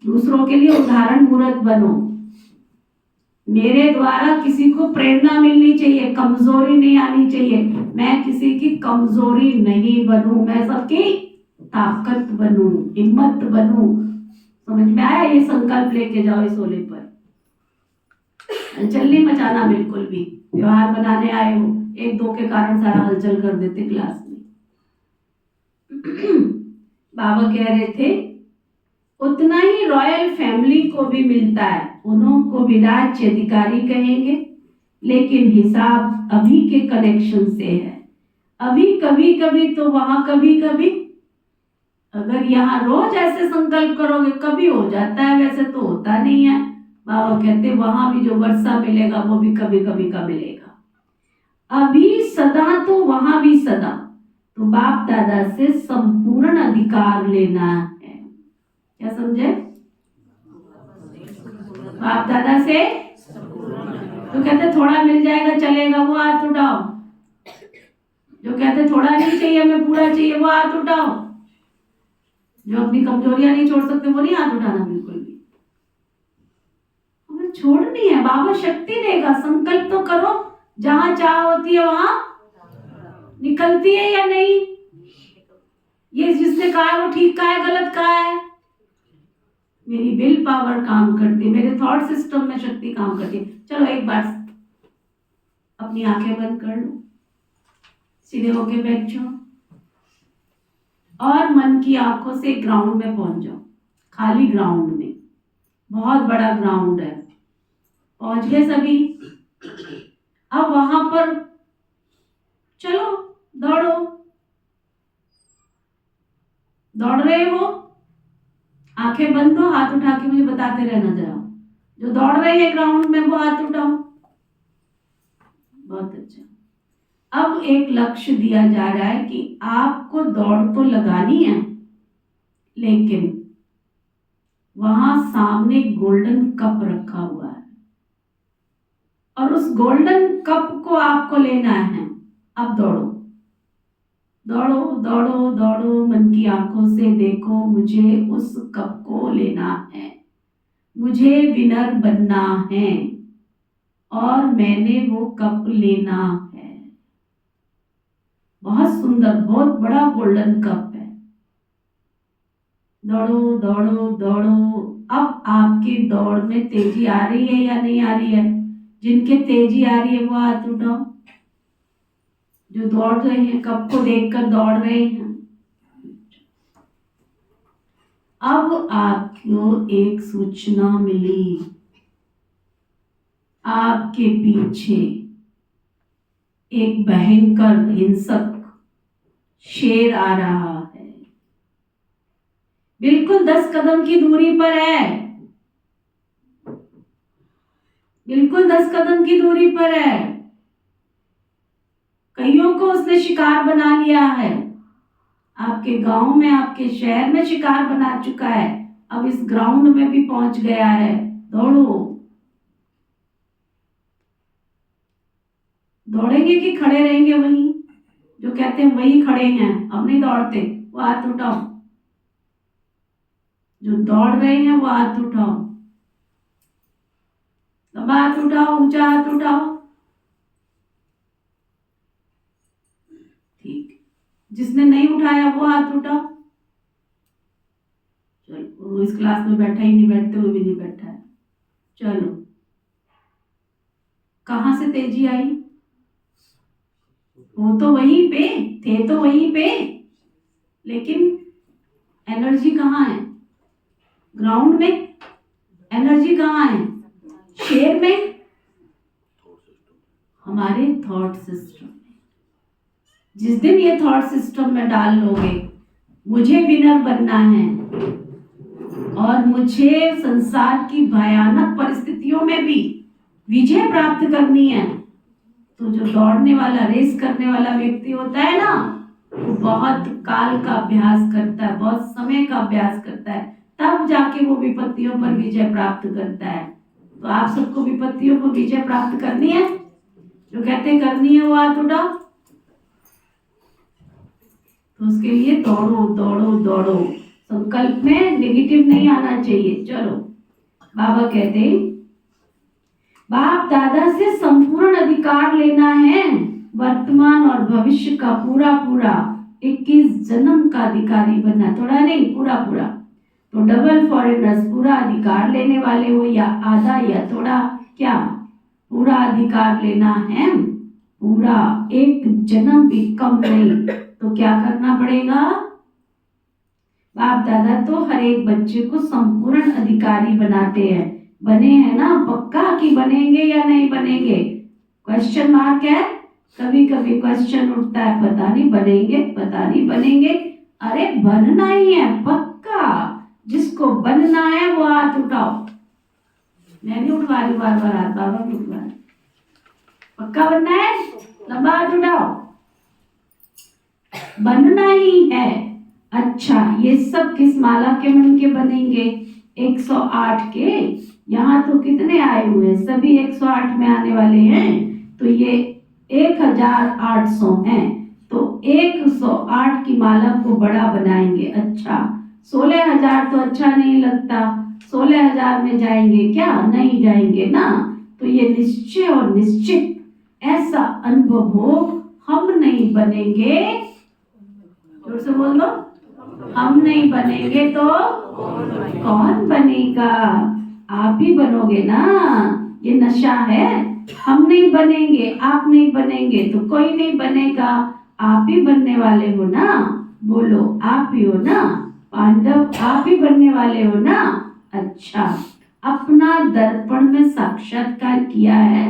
दूसरों के लिए उदाहरण मूर्त बनो। मेरे द्वारा किसी को प्रेरणा मिलनी चाहिए, कमजोरी नहीं आनी चाहिए। मैं किसी की कमजोरी नहीं बनूं, मैं सबकी ताकत बनूं, हिम्मत बनूं। समझ में आया? ये संकल्प लेके जाओ इस ओले पर। हलचल नहीं मचाना बिल्कुल भी। त्योहार बनाने आए हो, एक दो के कारण सारा हलचल कर देते क्लास में। बाबा कह रहे थे उतना ही रॉयल फैमिली को भी मिलता है, उनको भी राज्य अधिकारी कहेंगे, लेकिन हिसाब अभी के कनेक्शन से है। अभी कभी कभी तो वहां कभी कभी। अगर यहाँ रोज ऐसे संकल्प करोगे कभी हो जाता है, वैसे तो होता नहीं है। बाबा कहते वहां भी जो वर्षा मिलेगा वो भी कभी कभी का मिलेगा। अभी सदा तो वहां भी सदा। तो बाप दादा से संपूर्ण अधिकार लेना है। क्या समझे? बाप दादा से तो कहते थोड़ा मिल जाएगा चलेगा, वो हाथ उठाओ। जो कहते थोड़ा नहीं चाहिए हमें पूरा चाहिए, वो हाथ उठाओ। जो अपनी कमजोरियां नहीं छोड़ सकते वो नहीं हाथ उठाना बिल्कुल भी। हमें छोड़नी है, बाबा शक्ति देगा। संकल्प तो करो, जहां चाह होती है वहां निकलती है या नहीं? ये जिसने कहा है वो ठीक कहा है गलत कहा है? मेरी विल पावर काम करती है, मेरे थॉट सिस्टम में शक्ति काम करती है। चलो एक बार अपनी आंखें बंद कर लो, सीधे होके बैठ जाओ और मन की आंखों से ग्राउंड में पहुंच जाओ। खाली ग्राउंड में, बहुत बड़ा ग्राउंड है। पहुंच गए सभी? अब वहां पर चलो, दौड़ो। दौड़ रहे हो? आंखें बंद हो, हाथ उठा के मुझे बताते रहना जरा। जो दौड़ रहे हैं ग्राउंड में वो हाथ उठाओ। बहुत अच्छा। अब एक लक्ष्य दिया जा रहा है कि आपको दौड़ तो लगानी है, लेकिन वहां सामने गोल्डन कप रखा हुआ है और उस गोल्डन कप को आपको लेना है। अब दौड़ो दौड़ो दौड़ो दौड़ो, मन की आंखों से देखो, मुझे उस कप को लेना है, मुझे विनर बनना है और मैंने वो कप लेना है। बहुत सुंदर, बहुत बड़ा गोल्डन कप है। दौड़ो दौड़ो दौड़ो। अब आपकी दौड़ में तेजी आ रही है या नहीं आ रही है? जिनके तेजी आ रही है वो हाथ उठाओ। जो दौड़ रहे हैं, कप को देखकर दौड़ रहे हैं। अब आपको एक सूचना मिली, आपके पीछे एक भयंकर हिंसक शेर आ रहा है। बिल्कुल 10 कदम की दूरी पर है, बिल्कुल 10 कदम की दूरी पर है। को उसने शिकार बना लिया है। आपके गांव में, आपके शहर में शिकार बना चुका है, अब इस ग्राउंड में भी पहुंच गया है। दौड़ो। दौड़ेंगे कि खड़े रहेंगे वहीं? जो कहते हैं वही खड़े हैं, अब नहीं दौड़ते, वो हाथ उठाओ। जो दौड़ रहे हैं वो हाथ उठाओ। लंबा हाथ उठाओ, ऊंचा हाथ उठाओ। ठीक। जिसने नहीं उठाया वो हाथ उठाओ। चलो, वो इस क्लास में बैठा ही नहीं, बैठते हुए भी नहीं बैठा है। चलो, कहां से तेजी आई? वो तो वहीं पे थे, तो वहीं पे, लेकिन एनर्जी कहाँ है? ग्राउंड में। एनर्जी कहाँ है? शेर में, हमारे थॉट सिस्टम में। जिस दिन ये थॉट सिस्टम में डाल लोगे, मुझे विनर बनना है और मुझे संसार की भयानक परिस्थितियों में भी विजय प्राप्त करनी है, तो जो दौड़ने वाला, रेस करने वाला व्यक्ति होता है ना, वो बहुत काल का अभ्यास करता है, बहुत समय का अभ्यास करता है, तब जाके वो विपत्तियों पर विजय प्राप्त करता है। तो आप सबको विपत्तियों पर विजय प्राप्त करनी है? जो कहते हैं करनी है वो हाथ उठाओ। तो उसके लिए दौड़ो दौड़ो दौड़ो। संकल्प में नेगेटिव नहीं आना चाहिए। चलो, बाबा कहते हैं बाप दादा से संपूर्ण अधिकार लेना है, वर्तमान और भविष्य का पूरा पूरा 21 जन्म का अधिकारी बनना, थोड़ा नहीं, पूरा पूरा। तो डबल फॉरेनर्स पूरा अधिकार लेने वाले हो, या आधा या थोड़ा? क्या पूरा अधिकार लेना है? पूरा, एक जन्म भी कम नहीं। तो क्या करना पड़ेगा? बाप दादा तो हर एक बच्चे को संपूर्ण अधिकारी बनाते हैं। बने हैं ना? पक्का कि बनेंगे या नहीं बनेंगे? क्वेश्चन मार्क है। कभी कभी क्वेश्चन उठता है, पता नहीं बनेंगे, पता नहीं बनेंगे। अरे बनना ही है पक्का। जिसको बनना है वो हाथ उठाओ। मैं नहीं उठवा रही बार बार हाथ, बाबा भी उठवा रहे। पक्का बनना है? लंबा हाथ उठाओ। बनना ही है। अच्छा, ये सब किस माला के मन के बनेंगे? 108 के। यहाँ तो कितने आए हुए हैं? सभी 108 में आने वाले हैं, तो ये 1800 हैं। तो 108 की माला को बड़ा बनाएंगे। अच्छा, 16,000 तो अच्छा नहीं लगता, 16,000 में जाएंगे क्या? नहीं जाएंगे ना। तो ये निश्चय और निश्चित ऐसा अनुभव हो, हम नहीं बनेंगे। जोर से बोल दो, हम नहीं बनेंगे तो कौन बनेगा? आप ही बनोगे ना। ये नशा है। हम नहीं बनेंगे, आप नहीं बनेंगे तो कोई नहीं बनेगा। आप ही बनने वाले हो ना। बोलो, आप ही हो ना। पांडव आप ही बनने वाले हो ना। अच्छा, अपना दर्पण में साक्षात्कार किया है।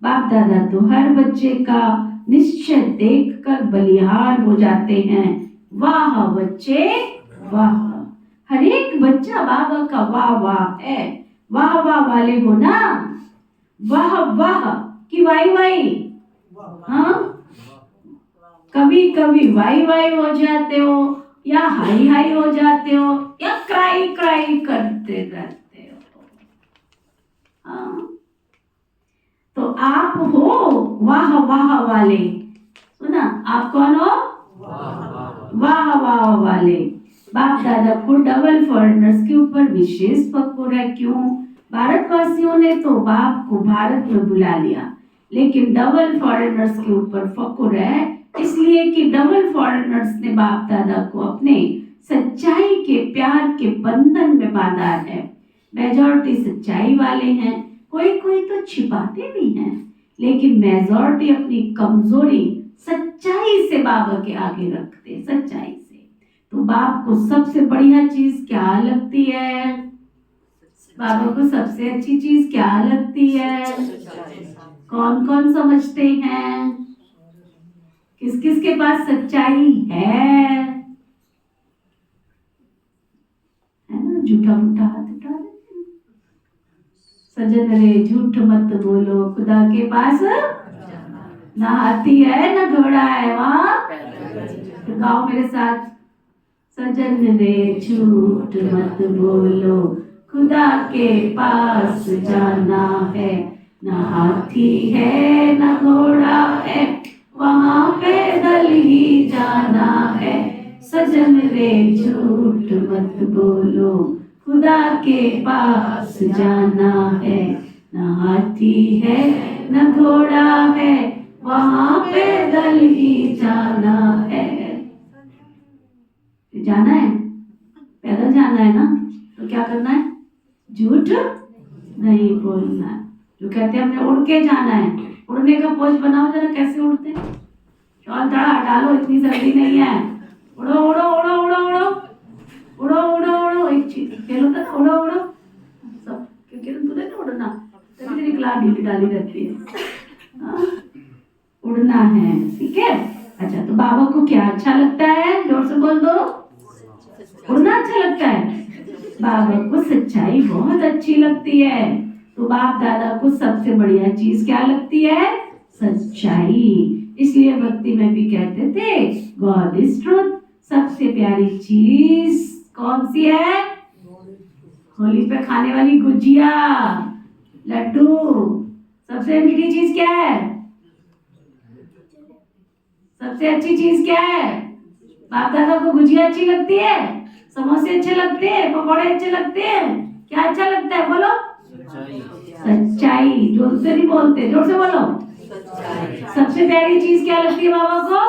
बाप दादा तो हर बच्चे का निश्चय देखकर बलिहार हो जाते हैं। वाह बच्चे वाह। हर एक बच्चा बाबा का वाह वाह है। वाह वाह वाले हो ना। वाह वाह कि वाई वाई? हाँ, कभी कभी वाई वाई हो जाते हो, या हाई हाई हो जाते हो, या क्राई क्राई करते रहते हो। हाँ, तो आप हो वाह वाह वाले। सुना, आप कौन हो? वाह वाह वाले। बाप दादा को डबल फॉरेनर्स के ऊपर विशेष फक्र है। क्यों? भारतवासियों ने तो बाप को भारत में बुला लिया, लेकिन डबल फॉरेनर्स के ऊपर फक्र है, इसलिए कि डबल फॉरेनर्स ने बाप दादा को अपने सच्चाई के प्यार के बंधन में बांधा है। मेजॉरिटी सच्चाई वाले हैं, कोई कोई तो छिपाते भी हैं, लेकिन मेजॉरिटी अपनी कमजोरी सच्चाई से बाबा के आगे रखते, सच्चाई से। तो बाप को सबसे बढ़िया चीज क्या लगती है? बाबा को सबसे अच्छी चीज क्या लगती है? कौन कौन समझते हैं? किस किस के पास सच्चाई है ना? झूठा मूठा हाथ उठा देते हैं। सजन रे झूठ मत बोलो, खुदा के पास ना हाथी है ना घोड़ा है वहाँ। तो गाओ मेरे साथ। सजन रे झूठ मत बोलो, खुदा के पास जाना है, ना हाथी है ना घोड़ा है, वहाँ पैदल ही जाना है। सजन रे झूठ मत बोलो, खुदा के पास जाना है, ना हाथी है ना घोड़ा है, वहाँ पैदल ही जाना है। जाना है, पैदल जाना है ना, तो क्या करना है? झूठ नहीं बोलना है। जो कहते हैं हमने उड़ के जाना है, उड़ने का पोज बनाओ जरा, कैसे उड़ते हैं? शॉल धड़ा डालो, इतनी सर्दी नहीं है। उड़ो उड़ो उड़ो उड़ो उड़ो उड़ो उड़ो उड़ो, एक चीज खेलो तक उड़ो उड़ो सब, क्योंकि तुझे ना उड़ना तभी तेरी क्लास ढीली डाली रहती है। हाँ? उड़ना है, ठीक है। अच्छा, तो बाबा को क्या अच्छा लगता है? जोर से बोल दो। उड़ना अच्छा लगता है। बाबा को सच्चाई बहुत अच्छी लगती है। तो बाप दादा को सबसे बढ़िया चीज क्या लगती है? सच्चाई। इसलिए भक्ति में भी कहते थे गॉड इज ट्रूथ। सबसे प्यारी चीज कौन सी है? होली पे खाने वाली गुजिया, लड्डू। सबसे मीठी चीज क्या है? सबसे अच्छी चीज क्या है? बाप दादा को गुजिया अच्छी लगती है, समोसे अच्छे लगते हैं, पकौड़े अच्छे लगते हैं। क्या अच्छा लगता है? बोलो। सच्चाई। जोर से नहीं बोलते, जोर से बोलो। सबसे प्यारी चीज क्या लगती है बाबा को?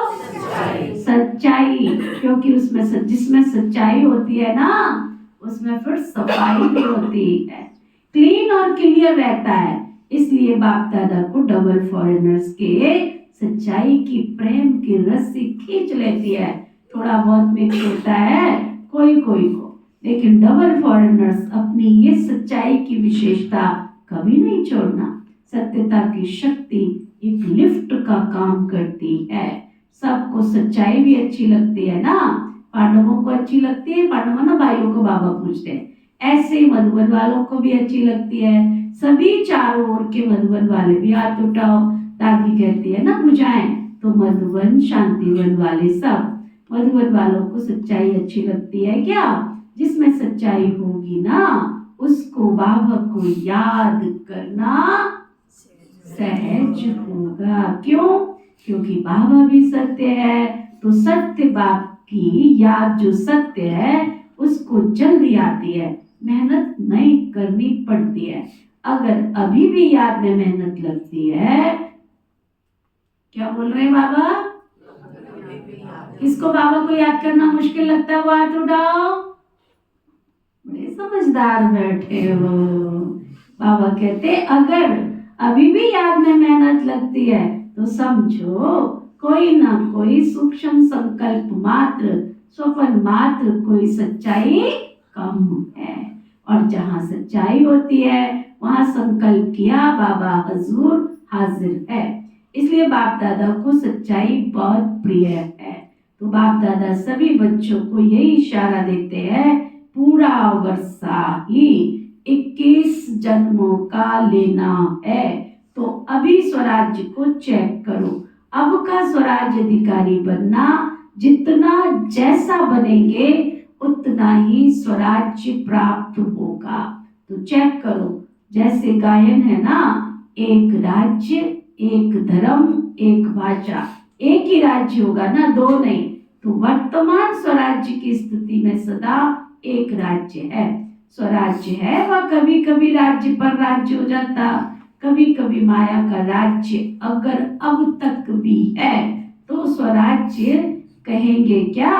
सच्चाई। क्योंकि उसमें जिसमें सच्चाई होती है ना, उसमें फिर सफाई भी होती है, क्लीन और क्लियर रहता है। इसलिए बाप दादा को डबल फॉरेनर्स के सच्चाई की प्रेम की रस्सी खींच लेती है। थोड़ा बहुत मिक्स होता है कोई कोई को, लेकिन डबल फॉरेनर्स अपनी ये सच्चाई की विशेषता कभी नहीं छोड़ना। सत्यता की शक्ति एक लिफ्ट का काम करती है। सबको सच्चाई भी अच्छी लगती है ना, पांडवों को अच्छी लगती है, पांडवों ना भाइयों को बाबा पूछते हैं, ऐसे ही मधुबन वालों को भी अच्छी लगती है। सभी चारों ओर के मधुबन वाले भी हाथ उठाओ। दादी कहती है ना बुझाएं, तो मधुबन शांतिवन वाले सब। मधुबन वालों को सच्चाई अच्छी लगती है क्या? जिसमें सच्चाई होगी ना, उसको बाबा को याद करना सहज होगा। क्यों? क्योंकि बाबा भी सत्य है, तो सत्य बाप की याद जो सत्य है उसको जल्दी आती है, मेहनत नहीं करनी पड़ती है। अगर अभी भी याद में मेहनत लगती है, क्या बोल रहे हैं बाबा? किसको बाबा को याद करना मुश्किल लगता है वो हाथ उठाओ। बड़े समझदार बैठे हो। बाबा कहते अगर अभी भी याद में मेहनत लगती है तो समझो कोई ना कोई सूक्ष्म संकल्प मात्र, स्वप्न मात्र, कोई सच्चाई कम है। और जहाँ सच्चाई होती है वहाँ संकल्प किया बाबा हजूर हाजिर है। इसलिए बाप दादा को सच्चाई बहुत प्रिय है। तो बाप दादा सभी बच्चों को यही इशारा देते हैं, पूरा वर्षा ही 21 जन्मों का लेना है। तो अभी स्वराज्य को चेक करो। अब का स्वराज्य अधिकारी बनना, जितना जैसा बनेंगे उतना ही स्वराज्य प्राप्त होगा। तो चेक करो, जैसे गायन है ना, एक राज्य, एक धर्म, एक भाषा। एक ही राज्य होगा ना, दो नहीं। तो वर्तमान स्वराज्य की स्थिति में सदा एक राज्य है। स्वराज्य है वह कभी कभी राज्य पर राज्य हो जाता, कभी कभी माया का राज्य अगर अब तक भी है तो स्वराज्य कहेंगे क्या?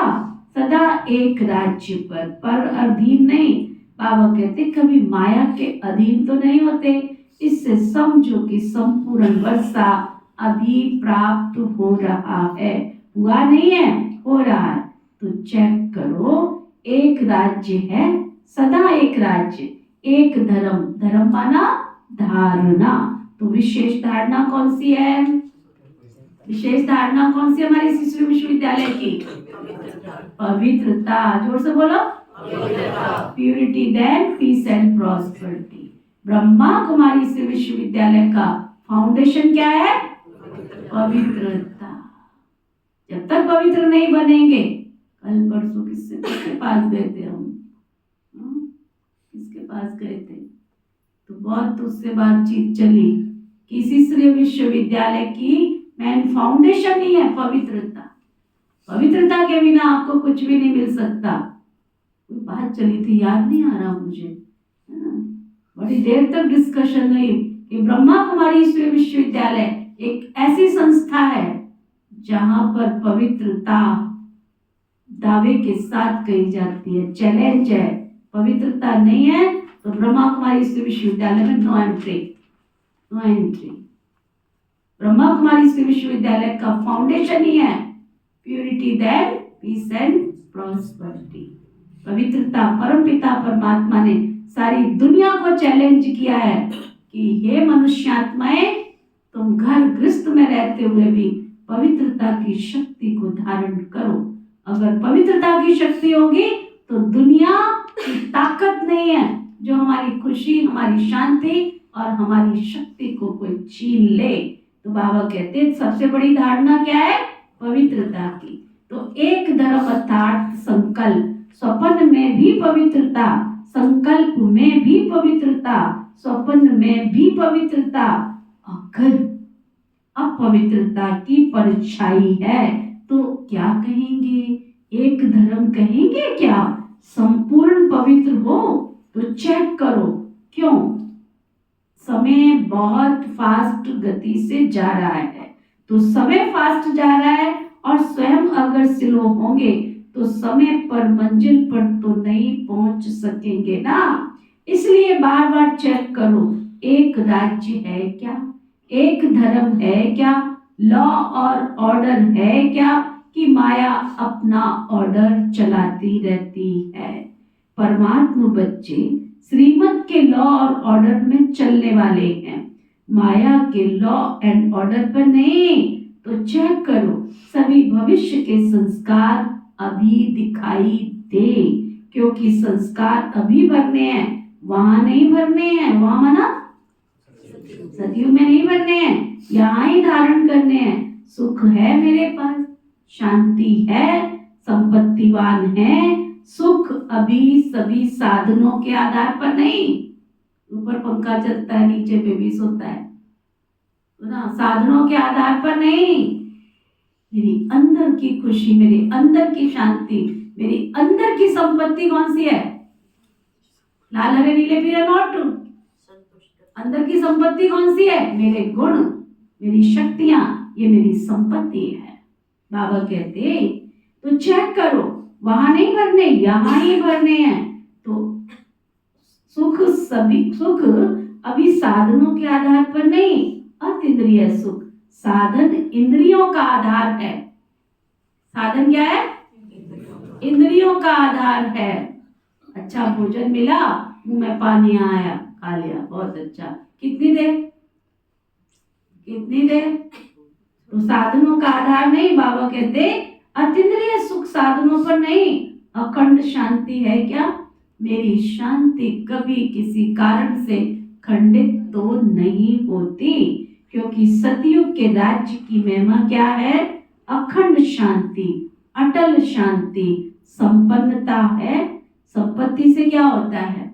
सदा एक राज्य पर अधीन नहीं। बाबा कहते कभी माया के अधीन तो नहीं होते। इससे समझो कि संपूर्ण वर्षा अभी प्राप्त हो रहा है, हुआ नहीं है, हो रहा है। तो चेक करो, एक राज्य है, सदा एक राज्य, एक धर्म, धर्म माना धारणा। तो विशेष धारणा कौन सी है? विशेष धारणा कौन सी हमारी शिशु विश्वविद्यालय की? पवित्रता। जोर से बोलो। Purity then peace and prosperity. Brahma Kumari से विश्वविद्यालय का फाउंडेशन क्या है? पवित्रता। जब तक पवित्र नहीं बनेंगे, कल परसों किसके पास गए थे हम, किसके पास गए थे, तो बहुत उससे बातचीत चली कि इसलिए विश्वविद्यालय की मेन फाउंडेशन ही है पवित्रता। पवित्रता के बिना आपको कुछ भी नहीं मिल सकता। कोई बात चली थी, याद नहीं आ रहा मुझे, है ना? बड़ी देर तक डिस्कशन हुई कि ब्रह्मा कुमारी विश्वविद्यालय एक ऐसी संस्था है जहां पर पवित्रता दावे के साथ कही जाती है, चैलेंज है। पवित्रता नहीं है तो ब्रह्मा कुमारी विश्वविद्यालय में no entry, no entry. Brahma Kumari विश्वविद्यालय का फाउंडेशन ही है purity then peace and prosperity. पवित्रता। परमपिता परमात्मा ने सारी दुनिया को चैलेंज किया है कि हे मनुष्यात्माएं, तुम घर गृहस्थ में रहते हुए भी पवित्रता की शक्ति को धारण करो। अगर पवित्रता की शक्ति होगी तो दुनिया की ताकत नहीं है जो हमारी खुशी, हमारी शांति और हमारी शक्ति को कोई छीन ले। तो बाबा कहते हैं सबसे बड़ी धारणा क्या है? पवित्रता की। तो एक धर्म अर्थात संकल्प, स्वप्न में भी पवित्रता, संकल्प में भी पवित्रता, स्वप्न में भी पवित्रता। अगर अपवित्रता की परछाई है तो क्या कहेंगे? एक धर्म कहेंगे क्या? संपूर्ण पवित्र हो तो चेक करो। क्यों? समय बहुत फास्ट गति से जा रहा है, तो समय फास्ट जा रहा है और स्वयं अगर स्लो होंगे तो समय पर मंजिल पर तो नहीं पहुंच सकेंगे ना। इसलिए बार बार चेक करो, एक राज्य है क्या? एक धर्म है क्या? लॉ और ऑर्डर है क्या? कि माया अपना ऑर्डर चलाती रहती है। परमात्मा बच्चे श्रीमत के लॉ और ऑर्डर में चलने वाले हैं, माया के लॉ एंड ऑर्डर पर नहीं। तो चेक करो, सभी भविष्य के संस्कार अभी दिखाई दे, क्योंकि संस्कार अभी भरने हैं, वहां नहीं भरने हैं। वहां माना सतयुग में नहीं भरने हैं, यहाँ ही धारण करने हैं। सुख है मेरे पास, शांति है, संपत्तिवान है। सुख अभी सभी साधनों के आधार पर नहीं। ऊपर पंखा चलता है, नीचे बेबी सोता है ना, साधनों के आधार पर नहीं। मेरी अंदर की खुशी, मेरे अंदर की शांति, मेरी अंदर की संपत्ति कौन सी है? लाल हरे नीले पीले नोट। अंदर की संपत्ति कौन सी है? मेरे गुण, मेरी शक्तियां, ये मेरी संपत्ति है। बाबा कहते तो चेक करो, वहां नहीं भरने, यहां ही भरने हैं। तो सुख अभी साधनों के आधार पर नहीं, अतीन्द्रिय सुख। साधन इंद्रियों का आधार है। साधन क्या है? इंद्रियों का आधार है। अच्छा भोजन मिला, मुंह में पानी आया, खा लिया, बहुत अच्छा। कितनी देर? कितनी देर? तो साधनों का आधार नहीं। बाबा कहते अतीन्द्रिय सुख साधनों पर नहीं। अखंड शांति है क्या? मेरी शांति कभी किसी कारण से खंडित तो नहीं होती, क्योंकि सतयुग के राज्य की महिमा क्या है? अखंड शांति, अटल शांति, संपन्नता है। संपत्ति से क्या होता है?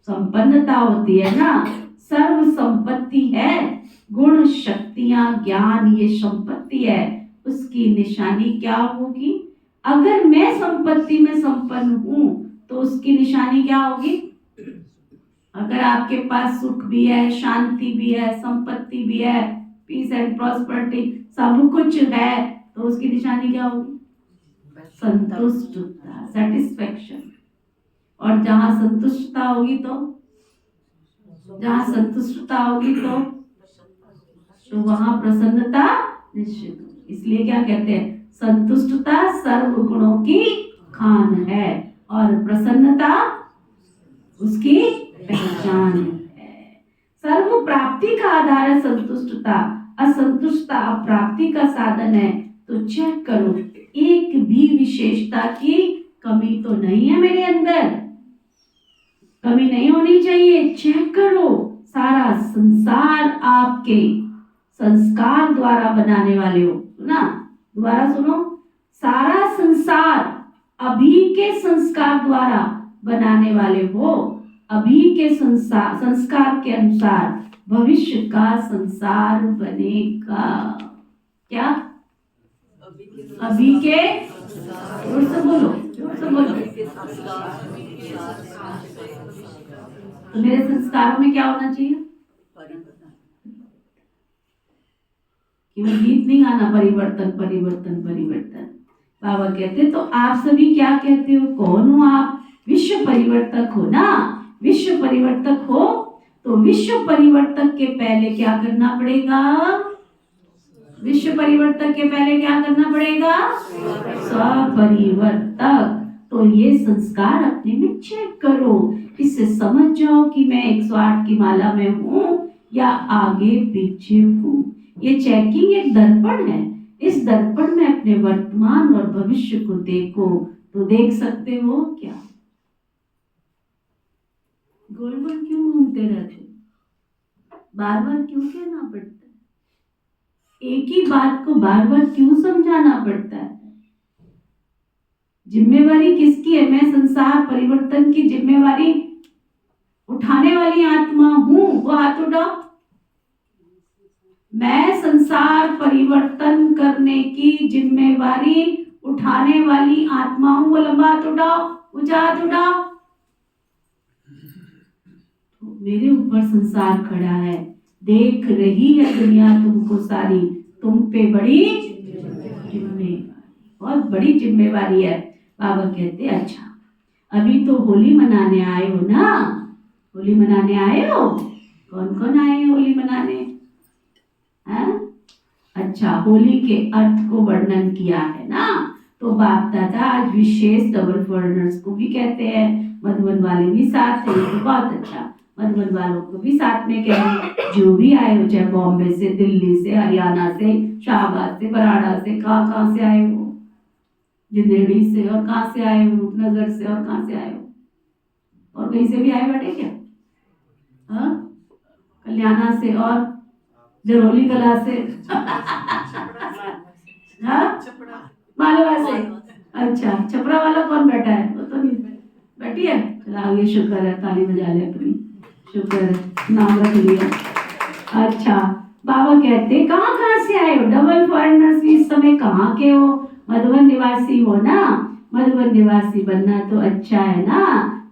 संपन्नता होती है ना। सर्व संपत्ति है, गुण, शक्तियां, ज्ञान, ये संपत्ति है। उसकी निशानी क्या होगी? अगर मैं संपत्ति में संपन्न हूं तो उसकी निशानी क्या होगी? अगर आपके पास सुख भी है, शांति भी है, संपत्ति भी है, पीस एंड प्रॉस्पेरिटी सब कुछ है, तो उसकी निशानी क्या होगी? संतुष्टता, सेटिस्फेक्शन। और जहां संतुष्टता होगी तो वहां प्रसन्नता निश्चित होगी। इसलिए क्या कहते हैं? संतुष्टता सर्व गुणों की खान है और प्रसन्नता उसकी पहचान है। सर्व प्राप्ति का आधार है संतुष्टता। असंतुष्टता अप्राप्ति का साधन है। तो चेक करो, एक भी विशेषता की कमी तो नहीं है मेरे अंदर, कमी नहीं होनी चाहिए। चेक करो, सारा संसार आपके संस्कार द्वारा बनाने वाले हो। सुना, दोबारा सुनो, सारा संसार अभी के संस्कार द्वारा बनाने वाले हो। अभी के संस्कार के अनुसार भविष्य का संसार बनेगा। क्या? अभी के, जोर से बोलो, जोर से बोलो। तो मेरे संस्कारों में क्या होना चाहिए? केवल गीत नहीं गाना, परिवर्तन परिवर्तन परिवर्तन। बाबा कहते तो आप सभी क्या कहते हो, कौन हो आप? विश्व परिवर्तक हो ना। विश्व परिवर्तक हो तो विश्व परिवर्तक के पहले क्या करना पड़ेगा? विश्व परिवर्तक के पहले क्या करना पड़ेगा? स्वपरिवर्तक। तो ये संस्कार अपने में चेक करो, इससे समझ जाओ कि मैं 108 की माला में हूँ या आगे पीछे हूँ। ये चेकिंग एक दर्पण है। इस दर्पण में अपने वर्तमान और भविष्य को देखो तो देख सकते हो क्या? गोल गोल क्यों घूमते रहते? बार बार क्यों कहना पड़ता है? एक ही बात को बार बार क्यों समझाना पड़ता है? जिम्मेवारी किसकी है? मैं संसार परिवर्तन की जिम्मेवारी उठाने वाली आत्मा हूं, वो हाथ उठाओ। मैं संसार परिवर्तन करने की जिम्मेवारी उठाने वाली आत्मा हूं, वो लंबा हाथ उठाओ, ऊंचा हाथ उठाओ। मेरे ऊपर संसार खड़ा है, देख रही है दुनिया तुमको सारी, तुम पे बड़ी जिम्मेवारी, बहुत बड़ी जिम्मेवारी है। बाबा कहते अच्छा, अभी तो होली मनाने आए हो ना? होली मनाने आए हो? कौन कौन आए हैं होली मनाने? हैं? अच्छा, होली के अर्थ को वर्णन किया है ना। तो बाप दादा आज विशेष डबल फॉरेनर्स को भी कहते हैं, मधुबन वाले भी साथ हैं, तो बहुत अच्छा। मधुबन वालों को भी साथ में कहें, जो भी आए हो, चाहे बॉम्बे से, दिल्ली से, हरियाणा से, शाहबाद से, बराड़ा से, कहाँ से आए हो, जिंदेड़ी से, और कहाँ से आए हो, रूपनगर से, और कहाँ से आए हो, और कहीं से भी आए बैठे क्या? हाँ, कल्याणा से और जरोली कला से हाँ, मालवा से। अच्छा, छपरा वाला कौन बैठा है? वो तो नहीं बैठी है। चला आगे, शुक्र है, ताली बजा ले अपनी, शुक्र है, नाम रख लिया। अच्छा, बाबा कहते कहाँ कहाँ से आए हो? डबल फॉरेनर्स भी इस समय कहाँ के हो? मधुबन निवासी हो ना। मधुबन निवासी बनना तो अच्छा है ना।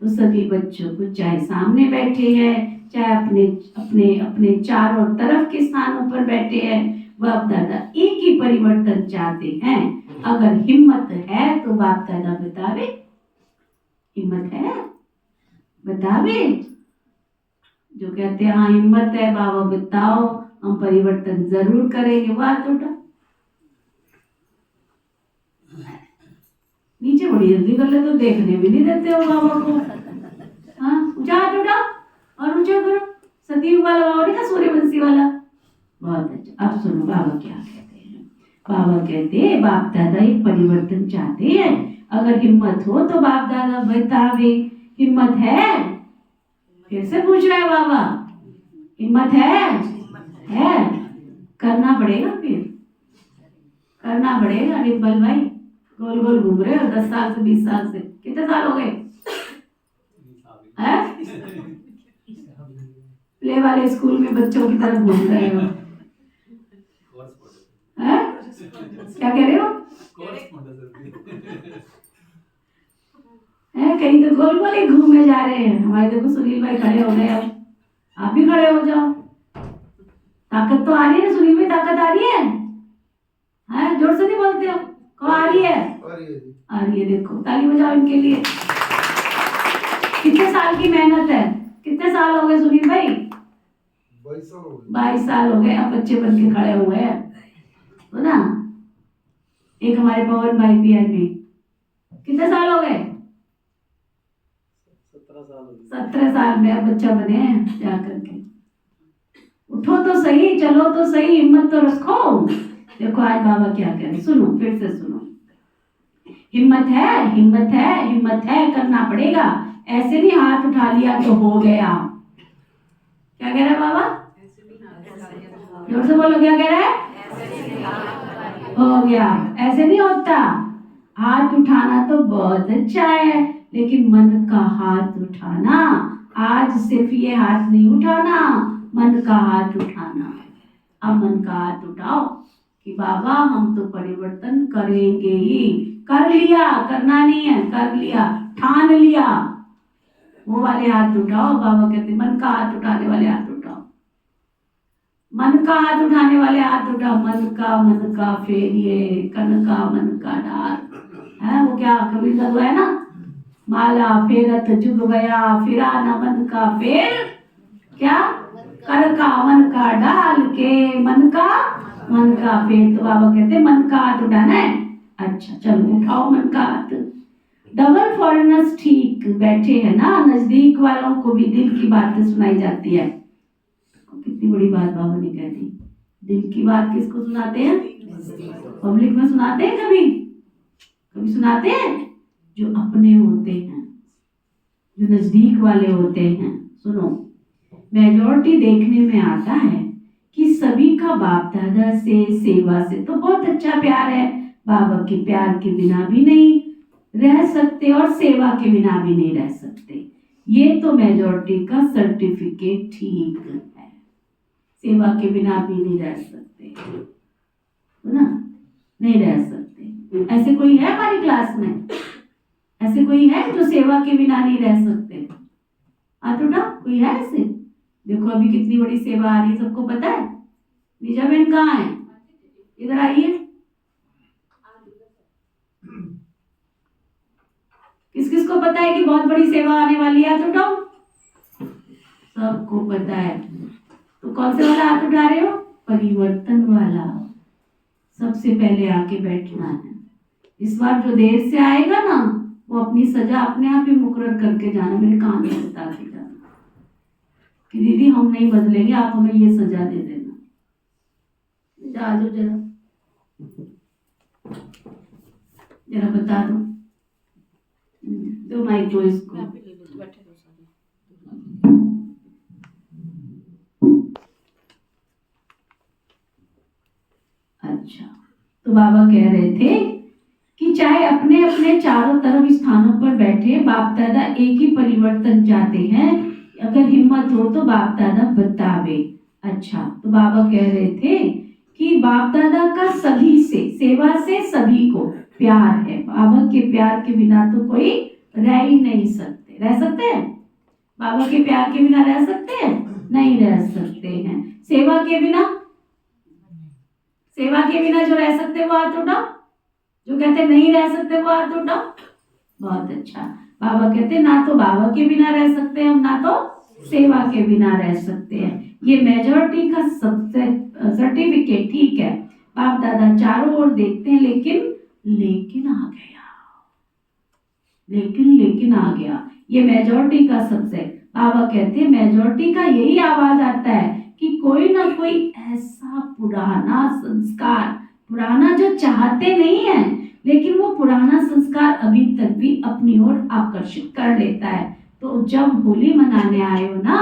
तो सभी बच्चों को, चाहे सामने बैठे हैं, चाहे अपने अपने अपने चारों तरफ के स्थानों पर बैठे हैं, बाप दादा एक ही परिवर्तन चाहते हैं। अगर हिम्मत है तो बाप दादा बतावे, हिम्मत है बतावे। जो कहते हैं हाँ हिम्मत है बाबा बताओ, हम परिवर्तन जरूर करेंगे, बात उठा। नीचे बड़ी जल्दी कर ले, तो देखने भी नहीं देते हो बाबा को। हाँ, ऊंचा हाथ उठाओ और ऊंचा करो। सतीव वाला बाबा नहीं था, सूर्यवंशी वाला। बहुत अच्छा। अब सुनो बाबा क्या कहते हैं। बाबा कहते हैं बाप दादा एक परिवर्तन चाहते हैं। अगर हिम्मत हो तो बाप दादा बतावे, हिम्मत है? फिर से पूछ रहा है बाबा, हिम्मत है? करना पड़ेगा, फिर करना पड़ेगा। रिपल भाई गोल गोल घूम रहे हो 10 साल से 20 साल से, कितने साल हो गए? प्ले वाले स्कूल में बच्चों की तरह घूम रहे हो। क्या कह रहे हो? कहीं तो गोल गोल ही घूमे जा रहे हैं। हमारे देखो सुनील भाई खड़े हो गए, अब आप भी खड़े हो जाओ। ताकत तो आ रही है ना सुनील भाई, ताकत आ रही है? जोर से नहीं बोलते हो? कौन आ रही है? आ रही है, देखो ताली बजाओ इनके लिए। कितने साल की मेहनत है? कितने साल हो गए सुनील भाई? 22 साल हो गए। अब बच्चे बन के खड़े हुए हैं तो ना। एक हमारे पवन भाई पीआर में कितने साल हो गए? 17 साल में अब बच्चा बने हैं जाकर के। उठो तो सही, चलो तो सही, हिम्मत तो रखो। देखो आज बाबा क्या कह रहे, सुनो फिर से सुनो। हिम्मत है, हिम्मत है, हिम्मत है, करना पड़ेगा। ऐसे नहीं हाथ उठा लिया तो हो गया। क्या कह रहा है बाबा? जोर से बोलो, क्या कह रहा है? हो गया। ऐसे नहीं होता। हाथ उठाना तो बहुत अच्छा है, लेकिन मन का हाथ उठाना, आज सिर्फ ये हाथ नहीं उठाना, मन का हाथ उठाना है। अब मन का हाथ उठाओ कि बाबा हम तो परिवर्तन करेंगे ही। कर लिया, करना नहीं है, कर लिया, ठान लिया। वो वाले हाथ उठाओ। बाबा कहते मन का हाथ उठाने वाले हाथ उठाओ, मन का हाथ उठाने वाले हाथ उठाओ। मन का फेरिए, कन का मन का डार है। वो क्या कबीर का है ना, माला फेरत जुग गया, फिरा न मन का फेर, क्या कर का मन का डाल के, मन का फेर। तो बाबा कहते मन का हाथ उठाना है। अच्छा चलो उठाओ मन का हाथ। डबल फॉरेनर्स ठीक बैठे हैं ना, नजदीक वालों को भी दिल की बातें सुनाई जाती है। कितनी बड़ी बात बाबा ने कह दी। दिल की बात किसको सुनाते हैं? पब्लिक में सुनाते हैं? कभी सुनाते हैं? जो अपने होते हैं, जो नजदीक वाले होते हैं। सुनो, मेजॉरिटी देखने में आता है कि सभी का बाप दादा से, सेवा से तो बहुत अच्छा प्यार है। बाबा के प्यार के बिना भी नहीं रह सकते और सेवा के बिना भी नहीं रह सकते। ये तो मेजॉरिटी का सर्टिफिकेट ठीक है। सेवा के बिना भी नहीं रह सकते ना, नहीं रह सकते। ऐसे कोई है हमारी क्लास में? ऐसे कोई है जो सेवा के बिना नहीं रह सकते? हाथ उठाओ, कोई है ऐसे? देखो अभी कितनी बड़ी सेवा आ रही है, सबको पता है। निजा बहन कहाँ है? इधर आइए। किस किस को पता है कि बहुत बड़ी सेवा आने वाली है? हाथ उठाओ। सबको पता है। तो कौन से वाला हाथ उठा रहे हो? परिवर्तन वाला। सबसे पहले आके बैठना है। इस बार जो देर से आएगा ना, वो अपनी सजा अपने आप ही मुकर्रर करके जाना। मेरे कान में बता के जाना कि दीदी हम नहीं बदलेंगे, आप हमें ये सजा दे देना। आ जाओ जरा बता दो माइक को इसको। अच्छा, तो बाबा कह रहे थे कि चाहे अपने अपने चारों तरफ स्थानों पर बैठे, बाप दादा एक ही परिवर्तन चाहते हैं। अगर हिम्मत हो तो बाप दादा बतावे। अच्छा, तो बाबा कह रहे थे कि बाप दादा का सभी से, सेवा से सभी को प्यार है। बाबा के प्यार के बिना तो कोई रह ही नहीं सकते। रह सकते हैं? बाबा के प्यार के बिना रह सकते हैं? नहीं रह सकते हैं। सेवा के बिना, सेवा के बिना जो रह सकते वो हाथ उठाओ। जो कहते नहीं रह सकते वो हाथ उठाओ। बहुत अच्छा। बाबा कहते ना तो बाबा के बिना रह सकते हैं, ना तो सेवा के बिना रह सकते हैं। ये मेजॉरिटी का सबसे सर्टिफिकेट ठीक है। बाप दादा चारों ओर देखते हैं, लेकिन आ गया, लेकिन आ गया। ये मेजॉरिटी का सबसे, बाबा कहते हैं मेजॉरिटी का यही आवाज आता है कि कोई ना कोई ऐसा पुराना संस्कार, पुराना जो चाहते नहीं है, लेकिन वो पुराना संस्कार अभी तक भी अपनी ओर आकर्षित कर लेता है। तो जब होली मनाने आए हो ना,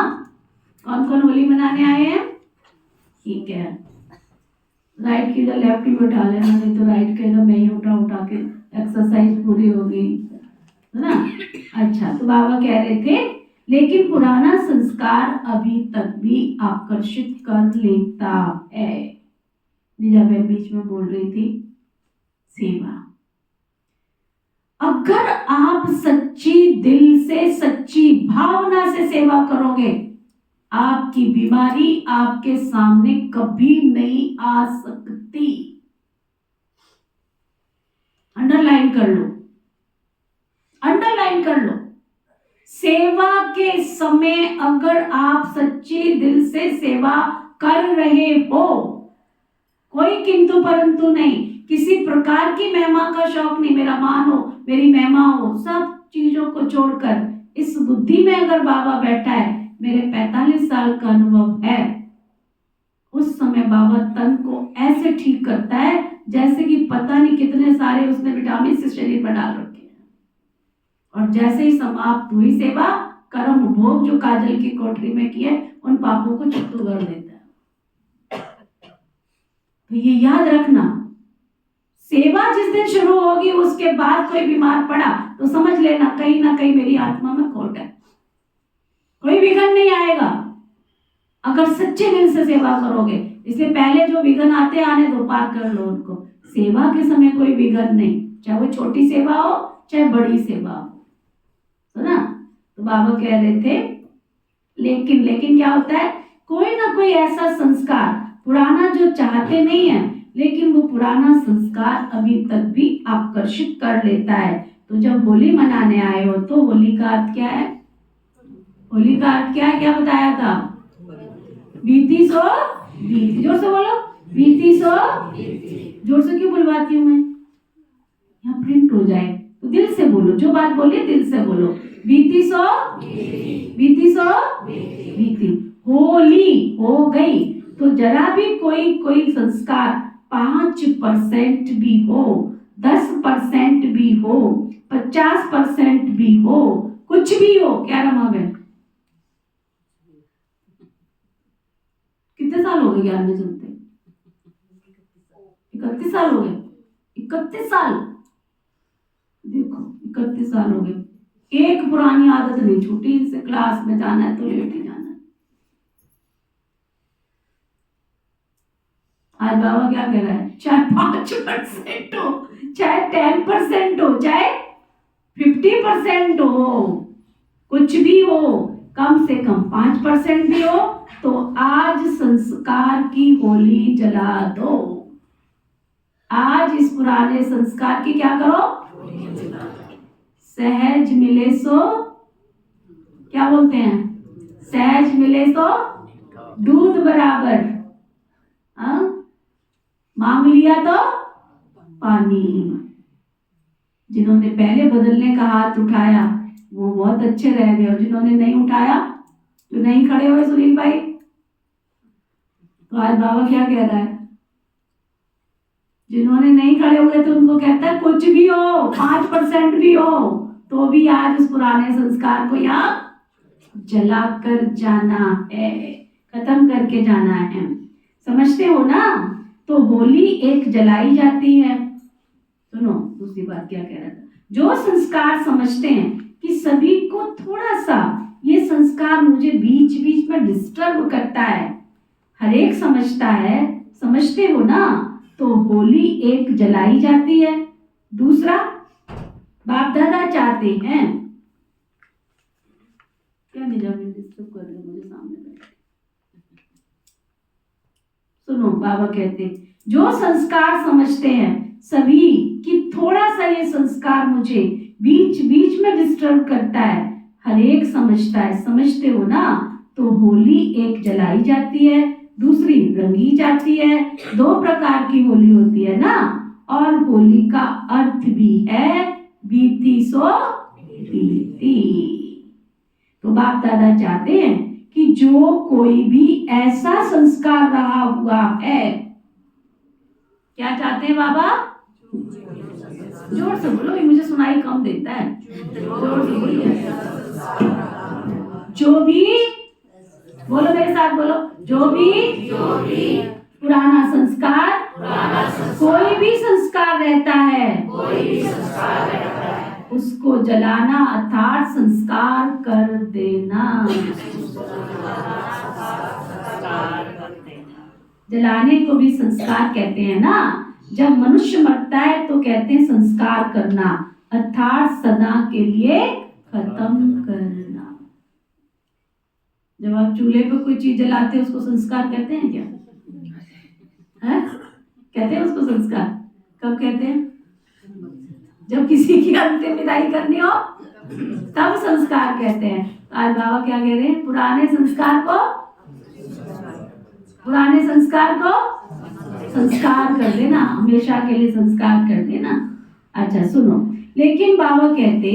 कौन कौन होली मनाने आए हैं? ठीक है, राइट की जगह लेफ्ट ही उठा लेना, नहीं तो राइट कहेगा मैं ही उठा के एक्सरसाइज पूरी हो गई, है ना। अच्छा, तो बाबा कह रहे थे लेकिन पुराना संस्कार अभी तक भी आकर्षित कर लेता है। निजा बहन बीच में बोल रही थी सेवा। अगर आप सच्ची दिल से, सच्ची भावना से सेवा करोगे, आपकी बीमारी आपके सामने कभी नहीं आ सकती। अंडरलाइन कर लो, अंडरलाइन कर लो। सेवा के समय अगर आप सच्ची दिल से सेवा कर रहे हो, कोई किंतु परंतु नहीं, किसी प्रकार की महिमा का शौक नहीं, मेरा मान हो, मेरी महिमा हो, सब चीजों को छोड़कर इस बुद्धि में अगर बाबा बैठा है, मेरे 45 साल का अनुभव है, उस समय बाबा तन को ऐसे ठीक करता है जैसे कि पता नहीं कितने सारे उसने विटामिन से शरीर में डाल रखे हैं। और जैसे ही समाप्त हुई सेवा, कर्म भोग जो काजल की कोठरी में किए, उन पापों को छुट्टू कर देता है। तो ये याद रखना, सेवा जिस दिन शुरू होगी उसके बाद कोई बीमार पड़ा तो समझ लेना कहीं ना कहीं मेरी आत्मा में खोट है। कोई विघ्न नहीं आएगा अगर सच्चे दिल से सेवा करोगे। इसलिए पहले जो विघ्न आते आने दो, पार कर लो उनको। सेवा के समय कोई विघ्न नहीं, चाहे वो छोटी सेवा हो चाहे बड़ी सेवा हो, सुना। तो बाबा कह रहे थे लेकिन क्या होता है, कोई ना कोई ऐसा संस्कार पुराना जो चाहते नहीं है, लेकिन वो पुराना संस्कार अभी तक भी आकर्षित कर लेता है। तो जब होली मनाने आए हो तो होली का अर्थ क्या है? होली का अर्थ क्या है, क्या बताया था? बीती सो बीती। जोर से बोलो, बीती सो बीती। जोर से क्यों बुलवाती हूँ मैं? यहाँ प्रिंट हो जाए तो दिल से बोलो, जो बात बोलिए दिल से बोलो। बीती सो बीती सो बीती। होली हो गई तो जरा भी कोई संस्कार 5% भी हो, 10% भी हो, 50% भी हो, कुछ भी हो, क्या रमा बहन? कितने साल हो गए ज्ञान में सुनते? 31 साल हो गए। 31 साल, देखो 31 साल हो गए, एक पुरानी आदत नहीं छूटी इनसे। क्लास में जाना है तो लेट ही जाना है। आज बाबा क्या कह रहा है, चाहे 5% हो, चाहे 10% हो, चाहे 50% हो, कुछ भी हो, कम से कम 5% भी हो तो आज संस्कार की होली जला दो। आज इस पुराने संस्कार की क्या करो? सहज मिले सो, क्या बोलते हैं, सहज मिले सो दूध बराबर, मांग लिया तो पानी। जिन्होंने पहले बदलने का हाथ उठाया वो बहुत अच्छे रह गए, और जिन्होंने नहीं उठाया, जो नहीं खड़े हुए सुनील भाई, तो आज बाबा क्या कह रहा है, जिन्होंने नहीं खड़े हुए तो उनको कहता है कुछ भी हो, 5% भी हो, तो भी आज उस पुराने संस्कार को यहाँ जला कर जाना है, खत्म करके जाना है। समझते हो ना? तो होली एक जलाई जाती है। सुनो दूसरी बात क्या कह रहा था, जो संस्कार समझते हैं कि सभी को थोड़ा सा ये संस्कार मुझे बीच बीच में डिस्टर्ब करता है, हर एक समझता है, समझते हो ना? तो होली एक जलाई जाती है। दूसरा, बाप दादा चाहते हैं, क्या निजाम डिस्टर्ब कर रहे हो मुझे सामने बैठ। सुनो बाबा कहते, जो संस्कार समझते हैं सभी कि थोड़ा सा ये संस्कार मुझे बीच बीच में डिस्टर्ब करता है, हर एक समझता है, समझते हो ना? तो होली एक जलाई जाती है, दूसरी रंगी जाती है। 2 प्रकार की होली होती है ना, और होली का अर्थ भी है बीती सो बीती। तो बाप दादा चाहते हैं कि जो कोई भी ऐसा संस्कार रहा हुआ है, क्या चाहते हैं बाबा? जोर से बोलो, ये मुझे सुनाई कम देता है, जोर से बोलिए। जो भी, बोलो मेरे साथ बोलो, जो भी पुराना संस्कार, कोई भी संस्कार रहता है, उसको जलाना अर्थात संस्कार कर देना। जलाने को भी संस्कार कहते हैं ना। जब मनुष्य मरता है तो कहते हैं संस्कार करना, अर्थात सदा के लिए खत्म करना। जब आप चूल्हे पर कोई चीज जलाते हैं उसको संस्कार कहते हैं क्या? है? कहते हैं उसको संस्कार? कब कहते हैं? जब किसी की अंतिम विदाई करनी हो तब संस्कार कहते हैं। आज बाबा क्या कह रहे हैं? पुराने संस्कार को संस्कार कर देना, हमेशा के लिए संस्कार कर देना। अच्छा सुनो, लेकिन बाबा कहते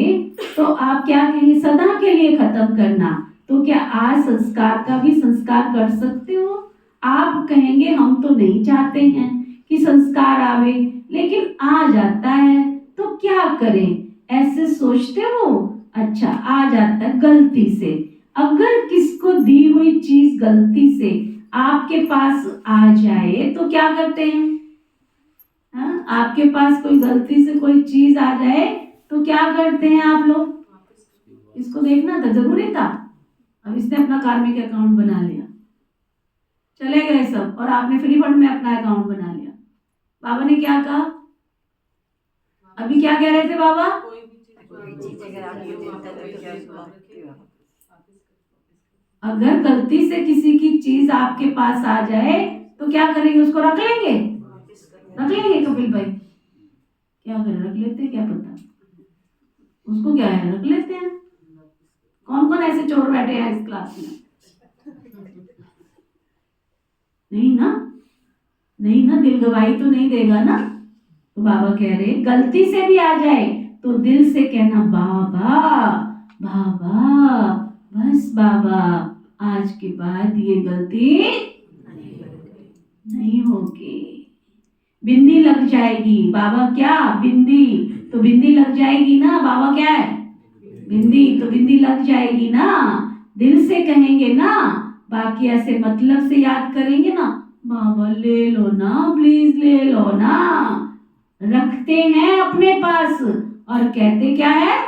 तो आप क्या कहेंगे? सदा के लिए खत्म करना। तो क्या आज संस्कार का भी संस्कार कर सकते हो? आप कहेंगे हम तो नहीं चाहते हैं कि संस्कार आवे, लेकिन आ जाता है तो क्या करें, ऐसे सोचते हो? अच्छा आ जाता है गलती से। अगर किसको दी हुई चीज गलती से आपके पास आ जाए तो क्या करते हैं? हाँ, आपके पास कोई गलती से कोई चीज आ जाए तो क्या करते हैं आप लोग? इसको देखना था, जरूरी था। अब इसने अपना कार्मिक अकाउंट बना लिया, चले गए सब, और आपने फ्री फंड में अपना अकाउंट बना लिया। बाबा ने क्या कहा? अभी क्या कह रहे थे बाबा? अगर गलती से किसी की चीज आपके पास आ जाए तो क्या करेंगे? उसको रख लेंगे? रख लेंगे कपिल भाई? क्या करें, रख लेते हैं, क्या पता उसको क्या है, रख लेते हैं। कौन कौन ऐसे चोर बैठे हैं इस क्लास में? नहीं ना, नहीं ना, दिल गवाही तो नहीं देगा ना। तो बाबा कह रहे गलती से भी आ जाए तो दिल से कहना बाबा बाबा, बस बाबा आज के बाद ये गलती नहीं होगी। बिंदी लग जाएगी। बाबा क्या? बिंदी। तो बिंदी लग जाएगी ना, बाबा क्या है? बिंदी। तो बिंदी लग जाएगी ना, दिल से कहेंगे ना, बाकी ऐसे मतलब से याद करेंगे ना, बाबा ले लो ना, प्लीज ले लो ना। रखते हैं अपने पास और कहते क्या है?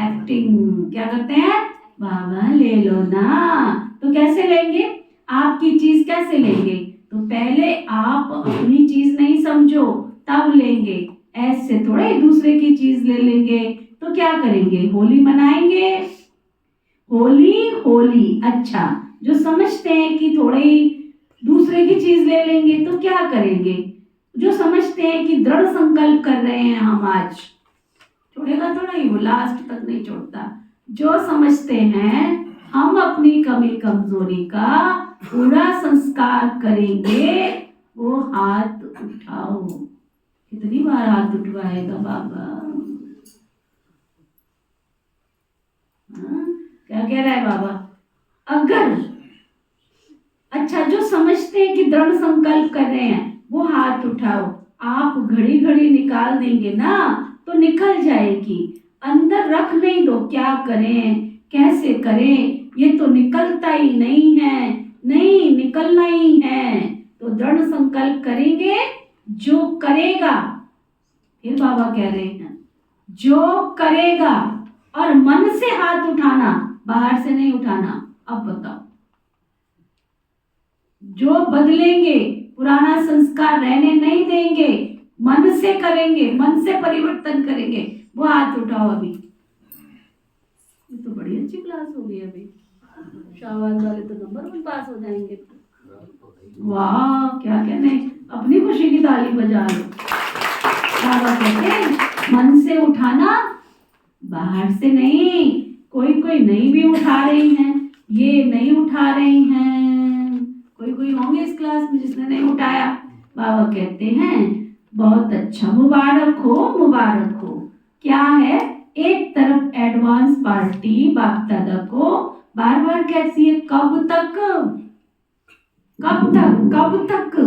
एक्टिंग। क्या करते हैं? बाबा ले लो ना। तो कैसे लेंगे? आपकी चीज कैसे लेंगे? तो पहले आप अपनी चीज नहीं समझो तब लेंगे, ऐसे थोड़े दूसरे की चीज ले लेंगे। तो क्या करेंगे? होली मनाएंगे। होली होली। अच्छा, जो समझते हैं कि थोड़े ही दूसरे की चीज ले लेंगे तो क्या करेंगे? जो समझते हैं कि दृढ़ संकल्प कर रहे हैं हम आज, छोड़ेगा थोड़ा ही, वो लास्ट तक नहीं छोड़ता। जो समझते हैं हम अपनी कमी कमजोरी का पूरा संस्कार करेंगे, वो हाथ उठाओ। कितनी बार हाथ उठवाएगा बाबा? हाँ? क्या कह रहा है बाबा? अगर अच्छा, जो समझते हैं कि दृढ़ संकल्प कर रहे हैं वो हाथ उठाओ। आप घड़ी घड़ी निकाल देंगे ना तो निकल जाएगी, अंदर रख नहीं दो। क्या करें, कैसे करें, ये तो निकलता ही नहीं है। नहीं, निकलना ही है तो दृढ़ संकल्प करेंगे। जो करेगा, फिर बाबा कह रहे हैं जो करेगा, और मन से हाथ उठाना, बाहर से नहीं उठाना। अब बताओ, जो बदलेंगे, पुराना संस्कार रहने नहीं देंगे, मन से करेंगे, मन से परिवर्तन करेंगे, वो हाथ उठाओ। अभी ये तो बड़ी अच्छी क्लास हो गई। अभी शाबाश वाले तो नंबर 1 पास हो जाएंगे। वाह, क्या कहने, अपनी खुशी की ताली बजा लो। बाबा कहते हैं मन से उठाना, बाहर से नहीं। कोई कोई नहीं भी उठा रही हैं, ये नहीं उठा रही हैं, कोई कोई होंगे इस क्लास में जिसने नहीं उठाया। बाबा कहते हैं बहुत अच्छा, मुबारक हो, मुबारक हो। क्या है? एक तरफ एडवांस पार्टी बाप दादा को बार बार कहती है कब तक, कब तक, कब तक।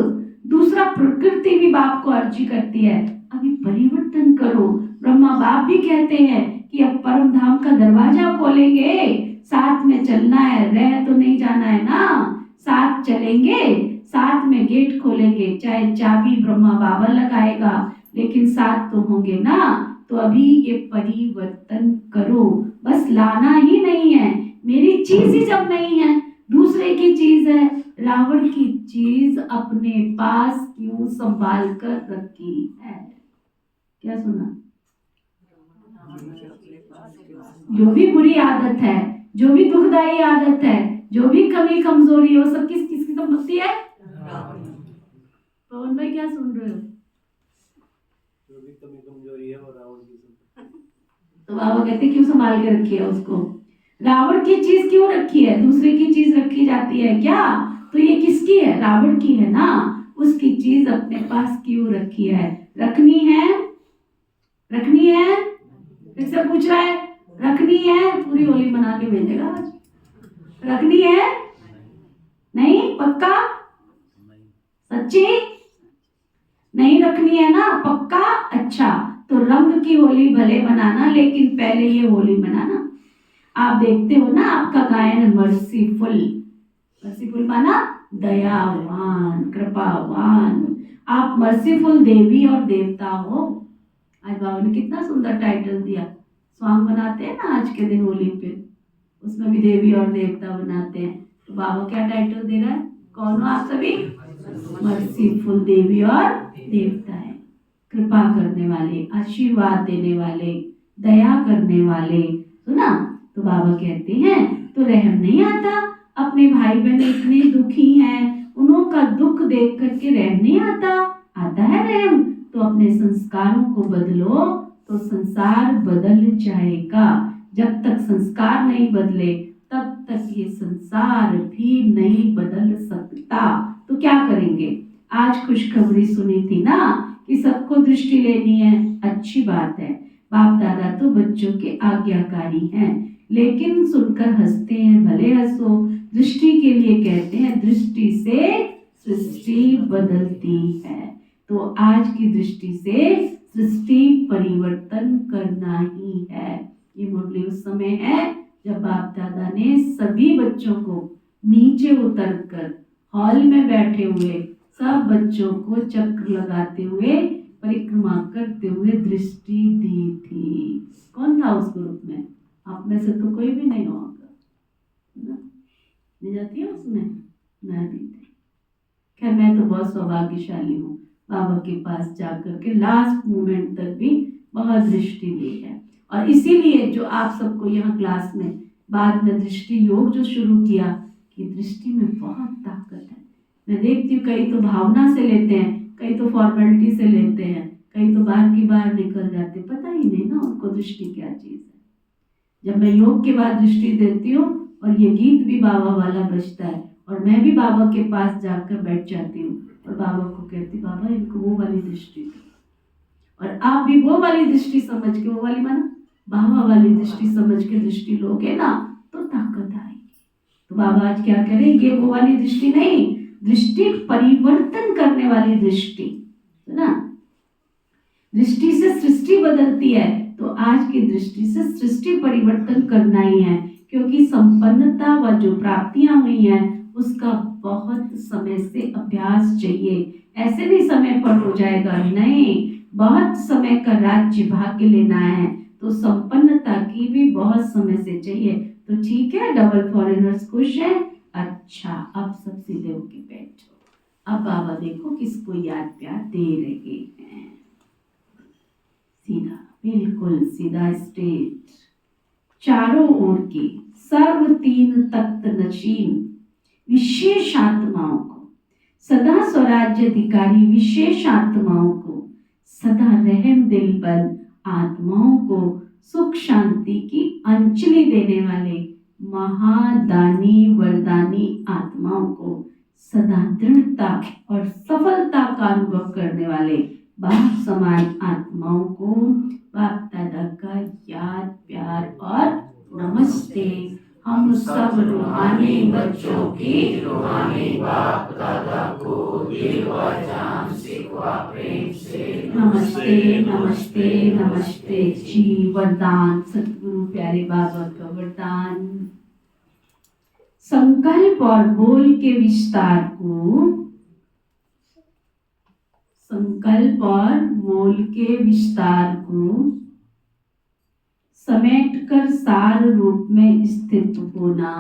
दूसरा प्रकृति भी बाप को अर्जी करती है अभी परिवर्तन करो। ब्रह्मा बाप भी कहते हैं कि अब परम धाम का दरवाजा खोलेंगे, साथ में चलना है, रह तो नहीं जाना है ना, साथ चलेंगे, साथ में गेट खोलेंगे। चाहे चाबी ब्रह्मा बाबा लगाएगा लेकिन साथ तो होंगे ना। तो अभी ये परिवर्तन करो, बस लाना ही नहीं है। मेरी चीज ही जब नहीं है, दूसरे की चीज है। रावण की चीज अपने पास क्यों संभाल कर रखी है? क्या सुना? जो भी बुरी आदत है, जो भी दुखदाई आदत है, जो भी कमी कमजोरी हो, सब किसकी संपत्ति है? पवन भाई क्या सुन रहे हो? जो भी कमी कमजोरी है वो रावण की संपत्ति। तो बाबा कहते क्यों संभाल के रखी है उसको? रावण की चीज क्यों रखी है? दूसरे की चीज रखी जाती है क्या? तो ये किसकी है? रावण की है ना। उसकी चीज अपने पास क्यों रखी है? रखनी है, रखनी है। फिर से पूछ रहा है, रखनी है? पूरी होली मना के भेजेगा आज। रखनी है? नहीं, पक्का? सच्ची? नहीं रखनी है ना, पक्का? अच्छा, तो रंग की होली भले मनाना, लेकिन पहले ये होली मनाना। आप देखते हो ना, आपका गायन मर्सीफुल, मर्सीफुल माना दयावान, कृपावान। आप मर्सीफुल देवी और देवता हो। आज बाबा ने कितना सुंदर टाइटल दिया। सॉन्ग बनाते हैं ना आज के दिन होली पे, उसमें भी देवी और देवता बनाते हैं। तो बाबा क्या टाइटल दे रहा है? कौन हो आप सभी? मर्सीफुल देवी और देवता है। कृपा करने वाले, आशीर्वाद देने वाले, दया करने वाले। सुना? तो बाबा कहते हैं तो रहम नहीं आता? अपने भाई बहन इतने दुखी हैं, उन्हों का दुख देख करके रहम नहीं आता? आता है रहम। तो अपने संस्कारों को बदलो तो संसार बदल जाएगा। जब तक संस्कार नहीं बदले तब तक ये संसार भी नहीं बदल सकता। तो क्या करेंगे? आज खुशखबरी सुनी थी ना कि सबको दृष्टि लेनी है। अच्छी बात है, बाप दादा तो बच्चों के आज्ञाकारी हैं, लेकिन सुनकर हंसते हैं। भले हंसो। दृष्टि के लिए कहते हैं दृष्टि से सृष्टि बदलती है। तो आज की दृष्टि से सृष्टि परिवर्तन करना ही है। ये मुरली उस समय है जब बाप दादा ने सभी बच्चों को नीचे उतरकर हॉल में बैठे हुए सब बच्चों को चक्र लगाते हुए परिक्रमा करते हुए दृष्टि दी थी। कौन था उस ग्रुप में? आप में से तो कोई भी नहीं होगा ना? ले जाती है उसमें? मैं भी थी। खैर मैं तो बहुत सौभाग्यशाली हूँ, बाबा के पास जाकर के लास्ट मोमेंट तक भी बहुत दृष्टि दी है। और इसीलिए जो आप सबको यहाँ क्लास में बाद में दृष्टि योग जो शुरू किया, कि दृष्टि में बहुत ताकत है। मैं देखती हूँ कई तो भावना से लेते हैं, कई तो फॉर्मेलिटी से लेते हैं, कई तो बार की बार निकल जाते, पता ही नहीं ना उनको दृष्टि क्या चीज़ है। जब मैं योग के बाद दृष्टि देती हूँ और ये गीत भी बाबा वाला बजता है और मैं भी बाबा के पास जाकर बैठ जाती हूँ और बाबा को कहती, बाबा इनको वो वाली दृष्टि दो। और आप भी वो वाली दृष्टि समझ के, वो वाली माना बाबा वाली दृष्टि समझ के दृष्टि लोगे ना तो ताकत आएगी। तो बाबा आज क्या करें? ये वो वाली दृष्टि नहीं, दृष्टि परिवर्तन करने वाली दृष्टि है ना। दृष्टि से सृष्टि बदलती है, तो आज की दृष्टि से सृष्टि परिवर्तन करना ही है। क्योंकि संपन्नता व जो प्राप्तियां हुई हैं उसका बहुत समय से अभ्यास चाहिए। ऐसे भी समय पर हो जाएगा नहीं, बहुत समय का राज्य भाग्य लेना है, तो संपन्नता की भी बहुत समय से चाहिए। तो ठीक है, डबल फॉरेनर्स खुश है। अच्छा, अब सब सीधे होके बैठो। अब बाबा देखो किसको याद प्यार दे रहे हैं। सीधा, बिल्कुल सीधा स्टेट, चारों ओर की सर्व तीन तख्त नशीन विशेष आत्माओं को, सदा स्वराज्य अधिकारी विशेष आत्माओं को, सदा रहम दिल बल आत्माओं को, सुख शांति की अंजलि देने वाले महादानी वरदानी आत्माओं को, सदा दृढ़ता और सफलता का अनुभव करने वाले बाप समान आत्माओं को बाप दादा का याद प्यार और नमस्ते। हम सब रूहानी बच्चों की रूहानी बाप दादा को दिल व जान सिखवा प्रेम से नमस्ते नमस्ते नमस्ते जी। वरदान सतगुरु प्यारे बाबा का वरदान। संकल्प और बोल के विस्तार को, संकल्प और बोल के विस्तार को समेट कर सार रूप में स्थित होना।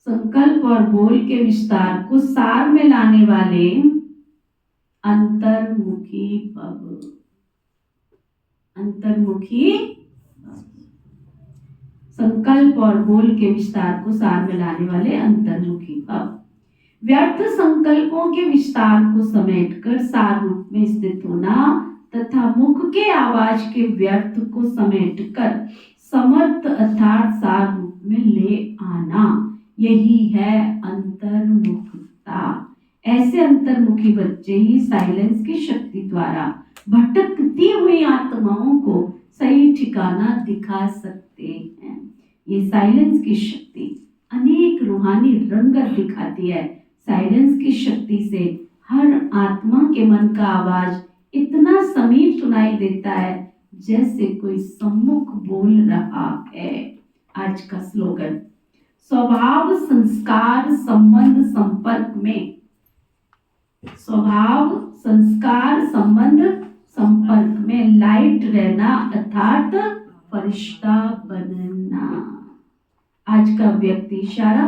संकल्प और बोल के विस्तार को सार में लाने वाले अंतर्मुखी भव। अंतर्मुखी संकल्प और बोल के विस्तार को सार में लाने वाले अंतर्मुखी भव। व्यर्थ संकल्पों के विस्तार को समेटकर सार रूप में स्थित होना तथा मुख के आवाज के व्यर्थ को समेटकर समर्थ अर्थात सार रूप में ले आना, यही है अंतर्मुखता। ऐसे अंतर्मुखी बच्चे ही साइलेंस की शक्ति द्वारा भटकती हुई आत्माओं को सही ठिकाना दिखा सकते हैं। ये साइलेंस की शक्ति अनेक रूहानी रंगत दिखाती है। साइलेंस की शक्ति से हर आत्मा के मन का आवाज इतना समीप सुनाई देता है जैसे कोई सम्मुख बोल रहा है। आज का स्लोगन, स्वभाव संस्कार संबंध संपर्क में, स्वभाव संस्कार संबंध संपर्क में लाइट रहना अर्थात फरिश्ता बनना। आज का व्यक्ति इशारा,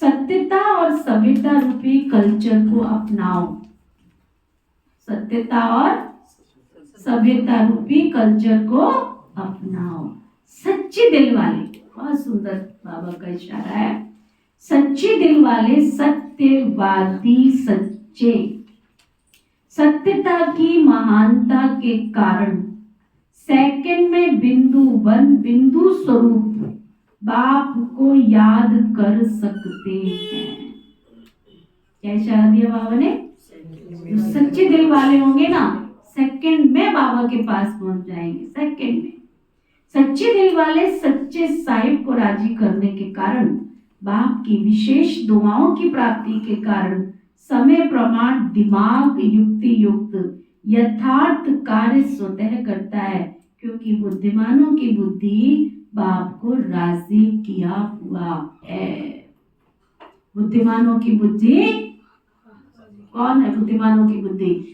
सत्यता और सभ्यता रूपी कल्चर को अपनाओ। सत्यता और सभ्यता रूपी कल्चर को अपनाओ। सच्चे दिल वाले, बहुत सुंदर बाबा का इशारा है, सच्चे दिल वाले सत्यवादी सच्चे, सत्यता की महानता के कारण सेकंड में बिंदु वन बिंदु स्वरूप बाप को याद कर सकते हैं। क्या इशारा दिया बाबा ने? जो सच्चे दिल वाले होंगे ना, सेकंड में बाबा के पास पहुंच जाएंगे। सेकंड में सच्चे दिल वाले सच्चे साहिब को राजी करने के कारण, बाप की विशेष दुआओं की प्राप्ति के कारण समय प्रमाण दिमाग युक्ति युक्त यथार्थ कार्य स्वतः करता है, क्योंकि बुद्धिमानों की बुद्धि बाप को राजी किया हुआ है। बुद्धिमानों की बुद्धि कौन है? बुद्धिमानों की बुद्धि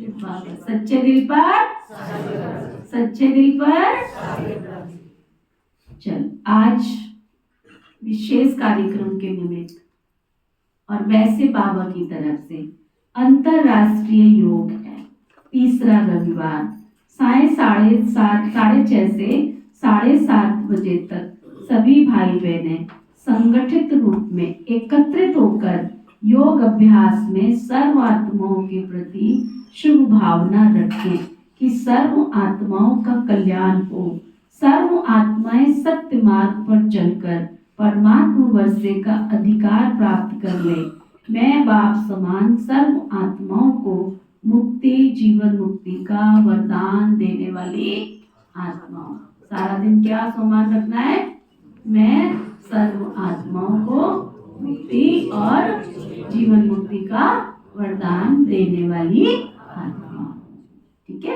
बाबा। सच्चे दिल पर, सच्चे दिल पर। चल, आज विशेष कार्यक्रम के निमित्त और वैसे बाबा की तरफ से अंतरराष्ट्रीय योग है। तीसरा रविवार साढ़े 6:30 से 7:30 बजे तक सभी भाई बहनें संगठित रूप में एकत्रित होकर योग अभ्यास में सर्व आत्माओं के प्रति शुभ भावना रखें कि सर्व आत्माओं का कल्याण हो। सर्व आत्माएं सत्य मार्ग पर चलकर परमात्मा वर्षे का अधिकार प्राप्त कर ले। मैं बाप समान सर्व आत्माओं को मुक्ति जीवन मुक्ति का वरदान देने वाली आत्माओं। सारा दिन क्या सम्मान रखना है? मैं सर्व आत्माओं को मुक्ति और जीवन मुक्ति का वरदान देने वाली आत्मा। ठीक है,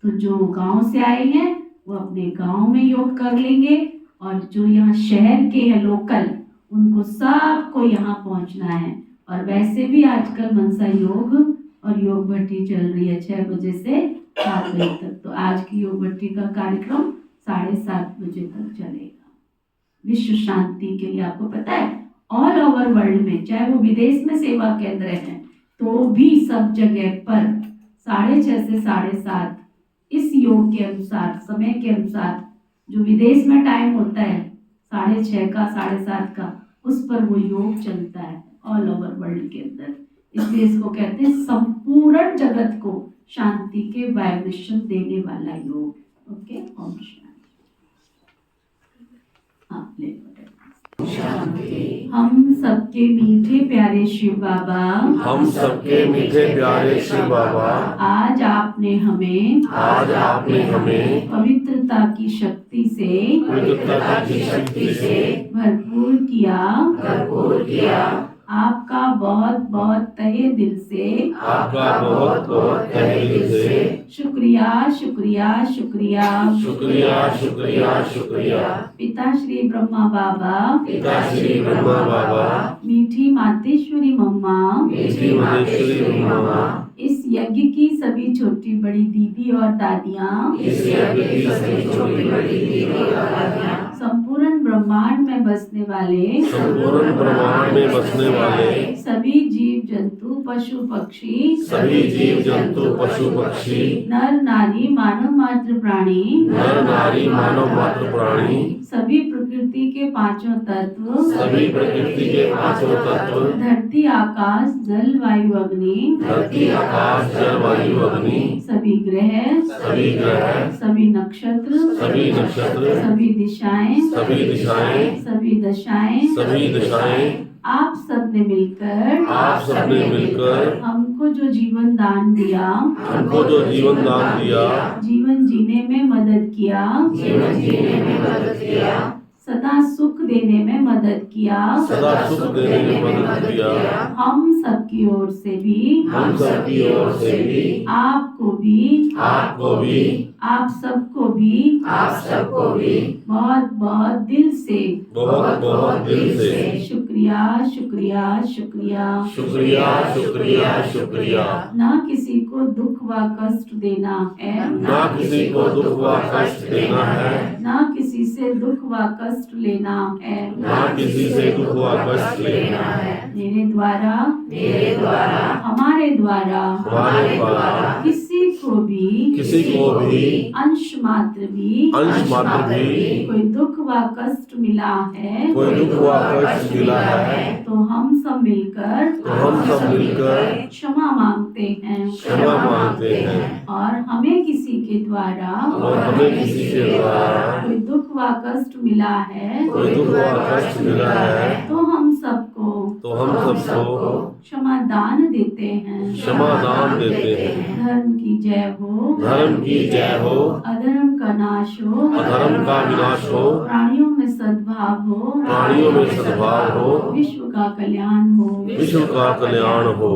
तो जो गांव से आए हैं वो अपने गांव में योग कर लेंगे, और जो यहाँ शहर के हैं लोकल, उनको सबको यहाँ पहुँचना है। और वैसे भी आजकल मनसा योग और योग भट्टी चल रही है 6 बजे से 7 बजे तक। तो आज की योग भट्टी का कार्यक्रम 7:30 बजे तक चलेगा। विश्व शांति के लिए आपको पता है ऑल ओवर वर्ल्ड में, चाहे वो विदेश में सेवा केंद्र हैं, तो भी सब जगह पर 6:30 से 7:30 इस योग के अनुसार, समय के अनुसार, जो विदेश में टाइम होता है 6:30 का 7:30 का, उस पर वो योग चलता है ऑल ओवर वर्ल्ड के अंदर। इसलिए इसको कहते हैं संपूर्ण जगत को शांति के वाइब्रेशन देने वाला योग। ओके, ओम शांति। आप ले हम सबके मीठे प्यारे शिव बाबा, हम सबके मीठे प्यारे शिव बाबा, आज आपने हमें पवित्रता की शक्ति से भरपूर किया। आपका बहुत बहुत तहे दिल से शुक्रिया शुक्रिया शुक्रिया शुक्रिया। पिता श्री ब्रह्मा बाबा, मीठी मातेश्वरी मम्मा, इस यज्ञ की सभी छोटी बड़ी दीदी और दादियाँ, संपूर्ण ब्रह्मांड में बसने वाले सभी जीव जंतु पशु पक्षी, नर नारी मानव मात्र प्राणी, सभी प्रकृति के पांचों तत्व, धरती आकाश जल वायु अग्नि, सभी ग्रह, सभी नक्षत्र, सभी दिशाएं, सभी दशाएं, आप सब ने मिलकर हमको जो जीवन दान दिया, जीवन जीने में मदद किया, सदा सुख देने में मदद किया, सदा सुख देने में मदद किया। हम सबकी ओर से भी, हम सबकी ओर से भी, आपको भी, आपको भी, आप सबको भी, आप सबको भी बहुत बहुत दिल से बहुत बहुत दिल से शुक्रिया शुक्रिया शुक्रिया। शुक्रिया शुक्रिया शुक्रिया। ना किसी को दुख व कष्ट देना है, ना किसी को दुख व कष्ट देना है, ना किसी से दुख व कष्ट लेना है, ना किसी से दुख व कष्ट लेना है। मेरे द्वारा हमारे द्वारा हमारे द्वारा किसी को भी अंश मात्र भी कोई दुख व कष्ट मिला है, कोई दुख व कष्ट मिला है, तो हम सब मिलकर क्षमा मांगते हैं, क्षमा मांगते हैं। और हमें किसी के द्वारा और हमें किसी के द्वारा कोई दुख व कष्ट मिला है, कोई दुख व कष्ट मिला है, तो हम सबको क्षमा दान देते हैं। क्षमा दान देते हैं। धर्म की जय हो, धर्म की जय हो, अधर्म का नाश हो, अधर्म का विनाश हो, प्राणियों में सद्भाव हो, प्राणियों में सद्भाव हो, विश्व का कल्याण हो। विश्व का कल्याण हो।